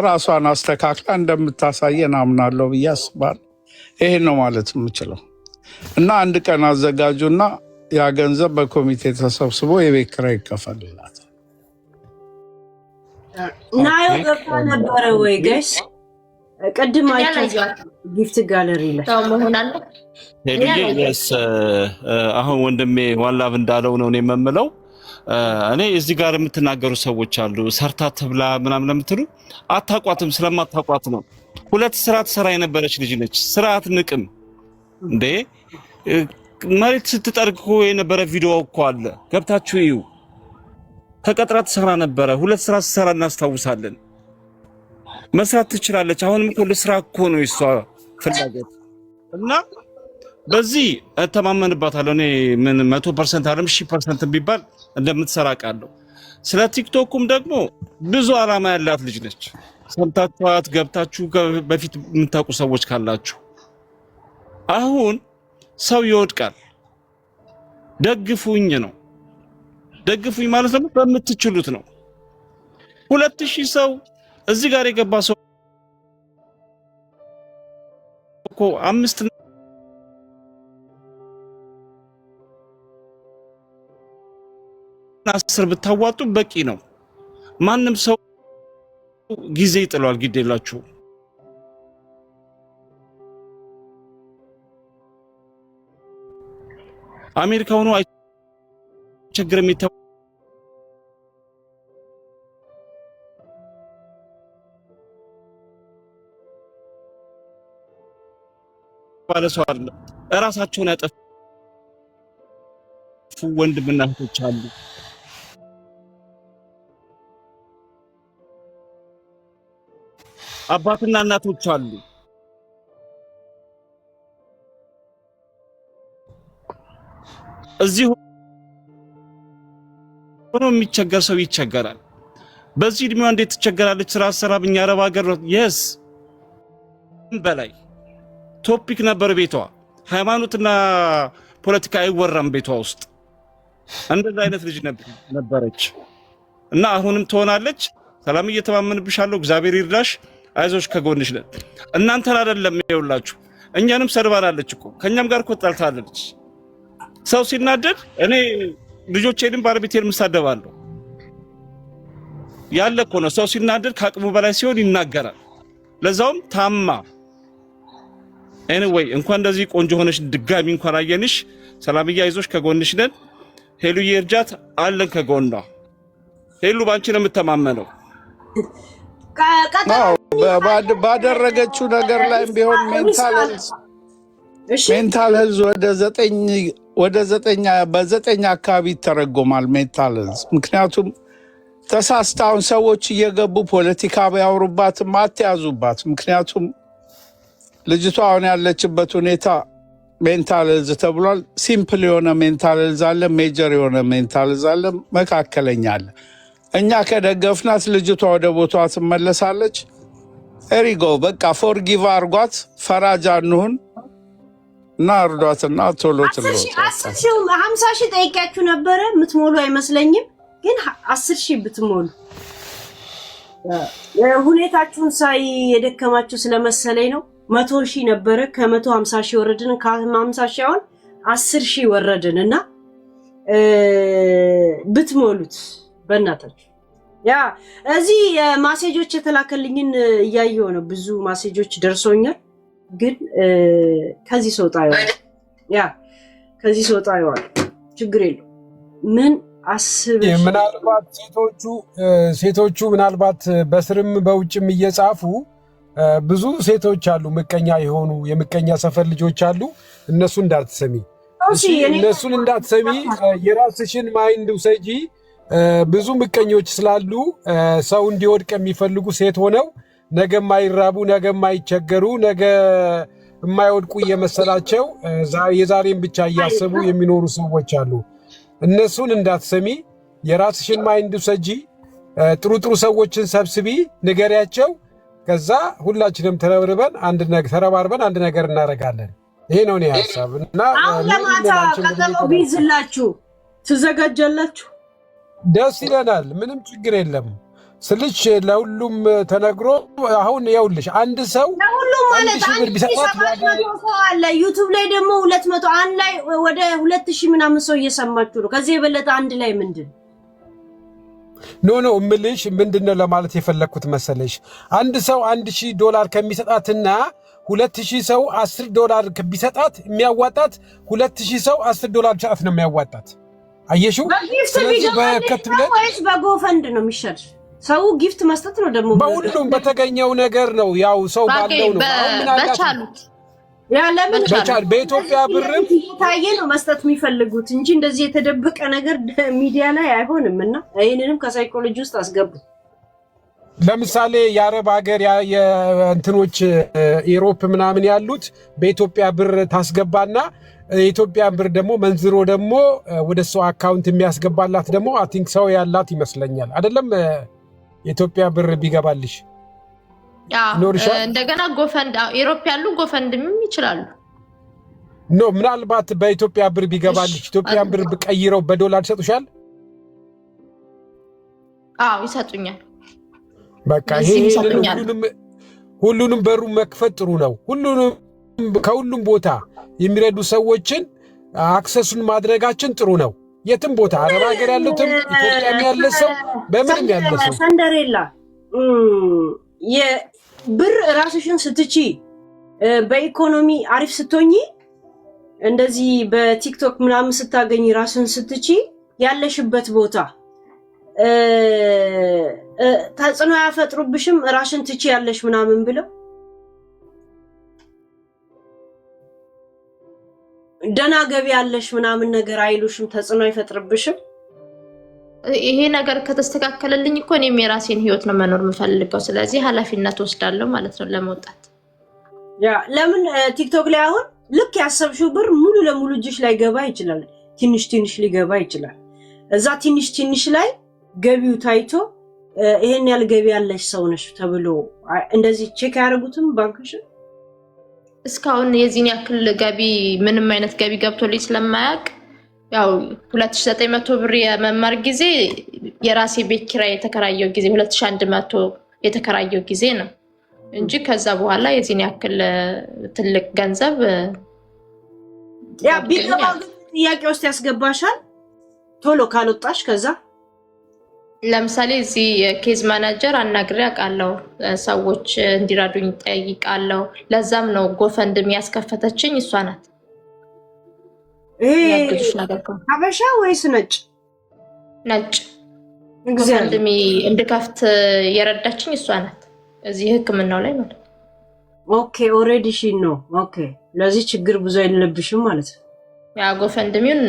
ራሷን አስተካክላ እንደምታሳየን አምናለሁ ብዬ አስባለሁ። ይሄን ነው ማለት የምችለው እና አንድ ቀን አዘጋጁና ያ ገንዘብ በኮሚቴ ተሰብስቦ የቤት ኪራይ ይከፈልላት። ናዮ ገብታ ነበረ ወይ ጋይስ? ቅድም ጊፍት ጋለሪ ላይ አሁን ወንድሜ ዋላብ እንዳለው ነው የምመለው። እኔ እዚህ ጋር የምትናገሩ ሰዎች አሉ፣ ሰርታ ትብላ ምናምን ለምትሉ አታቋትም። ስለማታቋት ነው። 2 ስራ ትሰራ የነበረች ልጅ ነች። ስራ አትንቅም እንዴ። መሬት ስትጠርግ እኮ የነበረ ቪዲዮ እኮ አለ፣ ገብታችሁ እዩ። ተቀጥራ ትሰራ ነበረ። 2 ስራ ስትሰራ እናስታውሳለን። መስራት ትችላለች። አሁንም እኮ ለስራ እኮ ነው የሷ ፍላጎት እና በዚህ እተማመንባታለሁ። እኔ ምን 100% አይደለም 1000% ቢባል እንደምትሰራ ቃለሁ። ስለ ቲክቶኩም ደግሞ ብዙ አላማ ያላት ልጅ ነች። ሰምታችኋት ገብታችሁ በፊት የምታውቁ ሰዎች ካላችሁ አሁን ሰው ይወድቃል። ደግፉኝ ነው። ደግፉኝ ማለት ደግሞ በምትችሉት ነው። 2000 ሰው እዚህ ጋር የገባ ሰው እኮ 5 እና 10 ብታዋጡ በቂ ነው። ማንም ሰው ጊዜ ይጥሏል። ግድ የላችሁ አሜሪካ ሆኖ አይቸግርም ባለ ሰው አለ። እራሳቸውን ያጠፉ ወንድምና እህቶች አሉ። አባትና እናቶች አሉ። እዚህ ሆኖ የሚቸገር ሰው ይቸገራል። በዚህ እድሜዋ እንዴት ትቸገራለች? ስራ አሰራም እኛ አረብ ሀገር የስ በላይ ቶፒክ ነበር ቤቷ። ሃይማኖትና ፖለቲካ አይወራም ቤቷ ውስጥ። እንደዛ አይነት ልጅ ነበረች እና አሁንም ትሆናለች። ሰላም እየተማመንብሻለሁ፣ እግዚአብሔር ይርዳሽ፣ አይዞሽ፣ ከጎንሽ ነን። እናንተን አይደለም ይኸውላችሁ፣ እኛንም ሰድባናለች እኮ ከኛም ጋር እኮ ጣልታለች። ሰው ሲናደድ እኔ ልጆቼንም ባለቤቴንም እሳደባለሁ ያለ እኮ ነው። ሰው ሲናደድ ከአቅሙ በላይ ሲሆን ይናገራል፣ ለዛውም ታማ። ኤኒዌይ እንኳን እንደዚህ ቆንጆ ሆነሽ ድጋሚ እንኳን አየንሽ። ሰላምዬ አይዞሽ፣ ከጎንሽ ነን። ሄሉዬ እርጃት፣ አለን ከጎኗ። ሄሉ ባንቺ ነው የምተማመነው። ባደረገችው ነገር ላይም ቢሆን ሜንታል ሄልዝ ወደ ዘጠኝ አካባቢ ይተረጎማል ሜንታል ሄልዝ። ምክንያቱም ተሳስታውን ሰዎች እየገቡ ፖለቲካ ቢያወሩባትም አትያዙባት። ምክንያቱም ልጅቷ አሁን ያለችበት ሁኔታ ሜንታል ሄልዝ ተብሏል። ሲምፕል የሆነ ሜንታል ሄልዝ አለ፣ ሜጀር የሆነ ሜንታል ሄልዝ አለ፣ መካከለኛ አለ። እኛ ከደገፍናት ልጅቷ ወደ ቦታዋ ትመለሳለች። ኤሪጎ በቃ ፎርጊቭ አርጓት፣ ፈራጅ አንሁን እና እርዷትና ቶሎ ትሎት 50 ሺህ ጠይቂያችሁ ነበረ። የምትሞሉ አይመስለኝም፣ ግን 10 ሺህ ብትሞሉ ሁኔታችሁን ሳይ የደከማችሁ ስለመሰለኝ ነው። 100 ሺህ ነበረ፣ ከ150 ሺህ ወረድን። ከ50 ሺህ አሁን 10 ሺህ ወረድን እና ብትሞሉት በእናታችሁ። ያ እዚህ ማሴጆች የተላከልኝን እያየሁ ነው። ብዙ ማሴጆች ደርሶኛል፣ ግን ከዚህ ሰውጣ ይዋል። ያ ከዚህ ሰውጣ ይዋል። ችግር የለው። ምን አስብ ምናልባት ሴቶቹ ምናልባት በስርም በውጭም እየጻፉ ብዙ ሴቶች አሉ፣ ምቀኛ የሆኑ የምቀኛ ሰፈር ልጆች አሉ። እነሱ እንዳትሰሚ፣ እነሱን እንዳትሰሚ። የራስሽን ማይንድ ውሰጂ። ብዙ ምቀኞች ስላሉ ሰው እንዲወድቅ የሚፈልጉ ሴት ሆነው ነገ የማይራቡ ነገ የማይቸገሩ ነገ የማይወድቁ እየመሰላቸው የዛሬን ብቻ እያሰቡ የሚኖሩ ሰዎች አሉ። እነሱን እንዳትሰሚ። የራስሽን ማይንድ ውሰጂ። ጥሩ ጥሩ ሰዎችን ሰብስቢ፣ ንገሪያቸው። ከዛ ሁላችንም ተረባርበን አንድ ነገር እናደርጋለን። ይሄ ነው እኔ ሀሳብ። እና አሁን ለማታ ቀጠሮ ቢይዝላችሁ ትዘጋጃላችሁ? ደስ ይለናል። ምንም ችግር የለም ስልሽ ለሁሉም ተነግሮ አሁን ይኸውልሽ አንድ ሰው ለሁሉም ማለት 1700 ሰው አለ። ዩቲዩብ ላይ ደግሞ 200 አንድ ላይ ወደ 2000 ምናምን ሰው እየሰማችሁ ነው። ከዚህ የበለጠ አንድ ላይ ምንድን ኖ እምልሽ ምንድነው ለማለት የፈለኩት መሰለሽ፣ አንድ ሰው $1000 ከሚሰጣትና 2000 ሰው $10 ቢሰጣት የሚያዋጣት 2000 ሰው $10 ቻት ነው የሚያዋጣት። አየሽው? ስለዚህ በከት ብለን ወይስ በጎፈንድ ነው የሚሻል? ሰው ጊፍት መስጠት ነው ደግሞ በሁሉም በተገኘው ነገር ነው። ያው ሰው ባለው ነው በቻሉት ያ ለምን በቻል በኢትዮጵያ ብርም ታየ ነው መስጠት የሚፈልጉት እንጂ እንደዚህ የተደበቀ ነገር ሚዲያ ላይ አይሆንም። እና ይሄንንም ከሳይኮሎጂ ውስጥ አስገቡ። ለምሳሌ የአረብ ሀገር የእንትኖች ኢሮፕ ምናምን ያሉት በኢትዮጵያ ብር ታስገባና የኢትዮጵያ ብር ደግሞ መንዝሮ ደግሞ ወደ ሰው አካውንት የሚያስገባላት ደግሞ አይ ቲንክ ሰው ያላት ይመስለኛል። አይደለም የኢትዮጵያ ብር ቢገባልሽ እንደገና ጎፈንድ ኢሮፕ ያሉ ጎፈንድም ይችላሉ። ምናልባት በኢትዮጵያ ብር ቢገባልሽ ኢትዮጵያን ብር ቀይረው በዶላር ይሰጡሻል? አዎ ይሰጡኛል። በቃ ይሄ ሁሉንም በሩ መክፈት ጥሩ ነው። ከሁሉም ቦታ የሚረዱ ሰዎችን አክሰሱን ማድረጋችን ጥሩ ነው። የትም ቦታ አረብ ሀገር ያሉትም ኢትዮጵያም ያለ ሰው በምንም ያለ ሰው ሰንደሬላ የብር ራስሽን ስትቺ በኢኮኖሚ አሪፍ ስትሆኚ እንደዚህ በቲክቶክ ምናምን ስታገኝ ራስን ስትቺ ያለሽበት ቦታ ተጽዕኖ ያፈጥሩብሽም ራስን ትቺ ያለሽ ምናምን ብለው ደና ገቢ ያለሽ ምናምን ነገር አይሉሽም፣ ተጽዕኖ አይፈጥርብሽም። ይሄ ነገር ከተስተካከለልኝ እኮ እኔም የራሴን ህይወት ነው መኖር የምፈልገው። ስለዚህ ኃላፊነት ወስዳለሁ ማለት ነው ለመውጣት። ያ ለምን ቲክቶክ ላይ አሁን ልክ ያሰብሽው ብር ሙሉ ለሙሉ እጅሽ ላይ ገባ ይችላል፣ ትንሽ ትንሽ ሊገባ ይችላል። እዛ ትንሽ ትንሽ ላይ ገቢው ታይቶ ይሄን ያህል ገቢ ያለሽ ሰው ነሽ ተብሎ እንደዚህ ቼክ ያደርጉትም ባንክሽ። እስካሁን የዚህን ያክል ገቢ ምንም አይነት ገቢ ገብቶልኝ ስለማያውቅ ያው 2900 ብር የመማር ጊዜ የራሴ ቤት ኪራይ የተከራየው ጊዜ 2100 የተከራየው ጊዜ ነው እንጂ ከዛ በኋላ የዚህን ያክል ትልቅ ገንዘብ ያ ቢገባ ጥያቄ ውስጥ ያስገባሻል ቶሎ ካልወጣሽ። ከዛ ለምሳሌ እዚህ ኬዝ ማናጀር አናግሬ አውቃለሁ፣ ሰዎች እንዲራዱኝ ጠይቃለሁ። ለዛም ነው ጎፈንድሚ ያስከፈተችኝ እሷ ናት። ሀበሻ ወይስ ነጭ? ነጭ። ጎፈንድሚ እንድከፍት የረዳችኝ እሷ ናት፣ እዚህ ህክምናው ላይ ማለት ነው። ኦኬ ኦሬዲ ሺ ነው። ኦኬ ለዚህ ችግር ብዙ አይለብሽም ማለት ነው። ያ ጎፈንድሚውን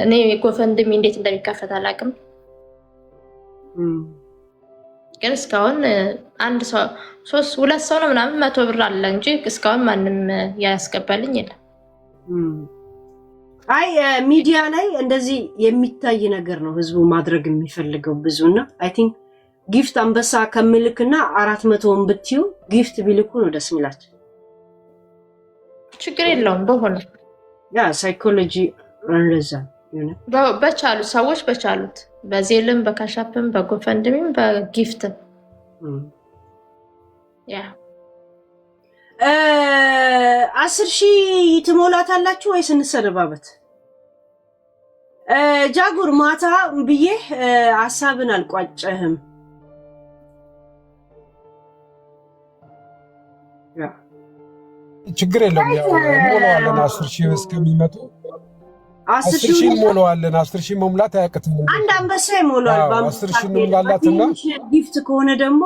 እኔ ጎፈንድሚ እንዴት እንደሚከፈት አላውቅም፣ ግን እስካሁን አንድ ሰው ሁለት ሰው ነው ምናምን 100 ብር አለ እንጂ እስካሁን ማንም ያስገባልኝ የለም። አይ ሚዲያ ላይ እንደዚህ የሚታይ ነገር ነው ህዝቡ ማድረግ የሚፈልገው ብዙና አይ ቲንክ ጊፍት አንበሳ ከምልክና 400ን ብትዩ ጊፍት ቢልኩ ነው ደስ የሚላቸው። ችግር የለውም በሆነ ያ ሳይኮሎጂ እንደዛ በቻሉ ሰዎች በቻሉት በዜልም በካሻፕም በጎፈንድሚም በጊፍትም ያ 10,000 ትሞላታላችሁ ወይስ እንሰነባበት? ጃጉር ማታ ብዬ ሐሳብን አልቋጨህም። ያ ችግር የለውም። ያው ሞላዋለን 10,000 እስከሚመጡ 10,000 ሞላዋለን። 10,000 መሙላት አያቅትም። አንድ አንበሳ ይሞላል። 10,000 እንላላትና ጊፍት ከሆነ ደግሞ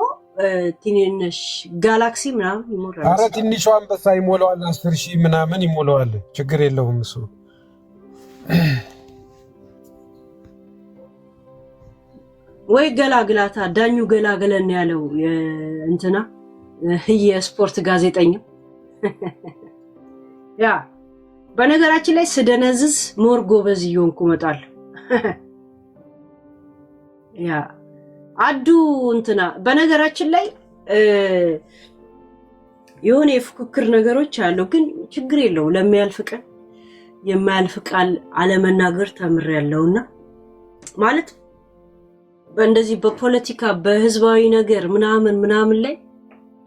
ትንሽ ጋላክሲ ምናምን ይሞላል። አረ ትንሿ አንበሳ ይሞላዋል። 10,000 ምናምን ይሞላዋል። ችግር የለውም እሱ። ወይ ገላግላታ ዳኙ ገላገለን ያለው እንትና የስፖርት ጋዜጠኛው ያ በነገራችን ላይ ስደነዝዝ ሞር ጎበዝ እየሆንኩ እመጣለሁ። ያ አዱ እንትና በነገራችን ላይ የሆነ የፍክክር ነገሮች አሉ፣ ግን ችግር የለው። ለሚያልፍ ቀን የማያልፍ ቃል አለመናገር ተምሬያለሁና ማለት በእንደዚህ በፖለቲካ በህዝባዊ ነገር ምናምን ላይ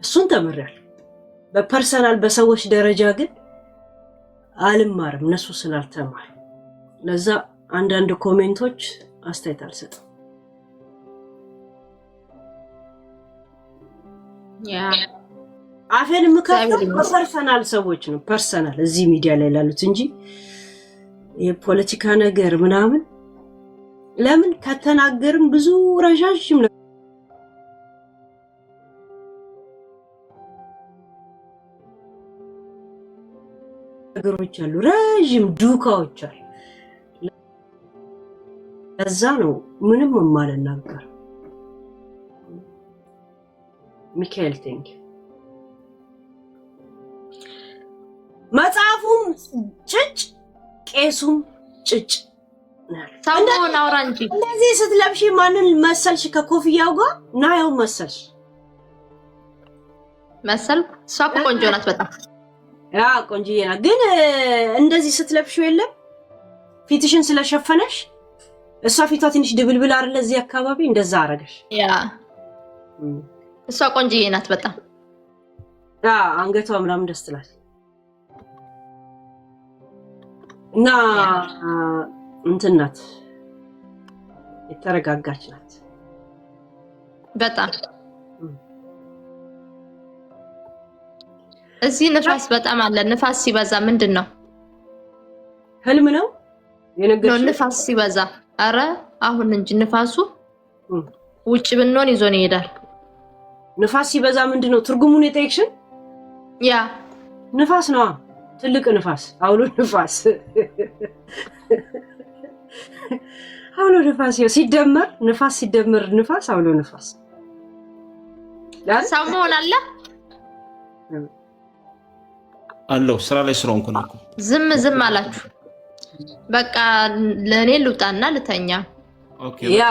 እሱን ተምሬያለሁ። በፐርሰናል በሰዎች ደረጃ ግን አልማርም፣ እነሱ ስላልተማር። ለዛ አንዳንድ ኮሜንቶች አስተያየት አልሰጥም። ያ አፌን የምከፍተው በፐርሰናል ሰዎች ነው፣ ፐርሰናል እዚህ ሚዲያ ላይ ላሉት እንጂ የፖለቲካ ነገር ምናምን ለምን ከተናገርም ብዙ ረዣዥም ነገሮች አሉ፣ ረዥም ዱካዎች አሉ። ለዛ ነው ምንም የማልናገር። ሚካኤል ቴንክ መጽሐፉም ጭጭ ቄሱም ጭጭ ታውቆና አውራ እንጂ እንደዚህ ስትለብሺ ማንን መሰልሽ? ከኮፍያው ጋር ናየው መሰልሽ መሰል ሷፕ ቆንጆ ናት በጣም ያ ቆንጆዬ ናት። ግን እንደዚህ ስትለብሺው የለም ፊትሽን ስለሸፈነሽ እሷ ፊቷ ትንሽ ድብልብል አይደል? እዚህ አካባቢ እንደዛ አረገሽ። ያ እሷ ቆንጆዬ ናት በጣም ያ አንገቷ ምናምን ደስ ትላል እና እንትን ናት፣ የተረጋጋች ናት በጣም። እዚህ ንፋስ በጣም አለ። ንፋስ ሲበዛ ምንድን ነው? ህልም ነው የነገርሽ? ንፋስ ሲበዛ አረ አሁን እንጂ ንፋሱ ውጭ ብንሆን ይዞን ይሄዳል። ንፋስ ሲበዛ ምንድን ነው ትርጉሙን የጠየቅሽን? ያ ንፋስ ነው፣ ትልቅ ንፋስ፣ አውሎ ንፋስ። አውሎ ንፋስ ሲደመር ንፋስ ሲደመር ንፋስ አውሎ ንፋስ ሰው መሆን አለ አለው ስራ ላይ ስለሆንኩ ነው። ዝም አላችሁ። በቃ ለኔ ልውጣና ልተኛ። ኦኬ ያ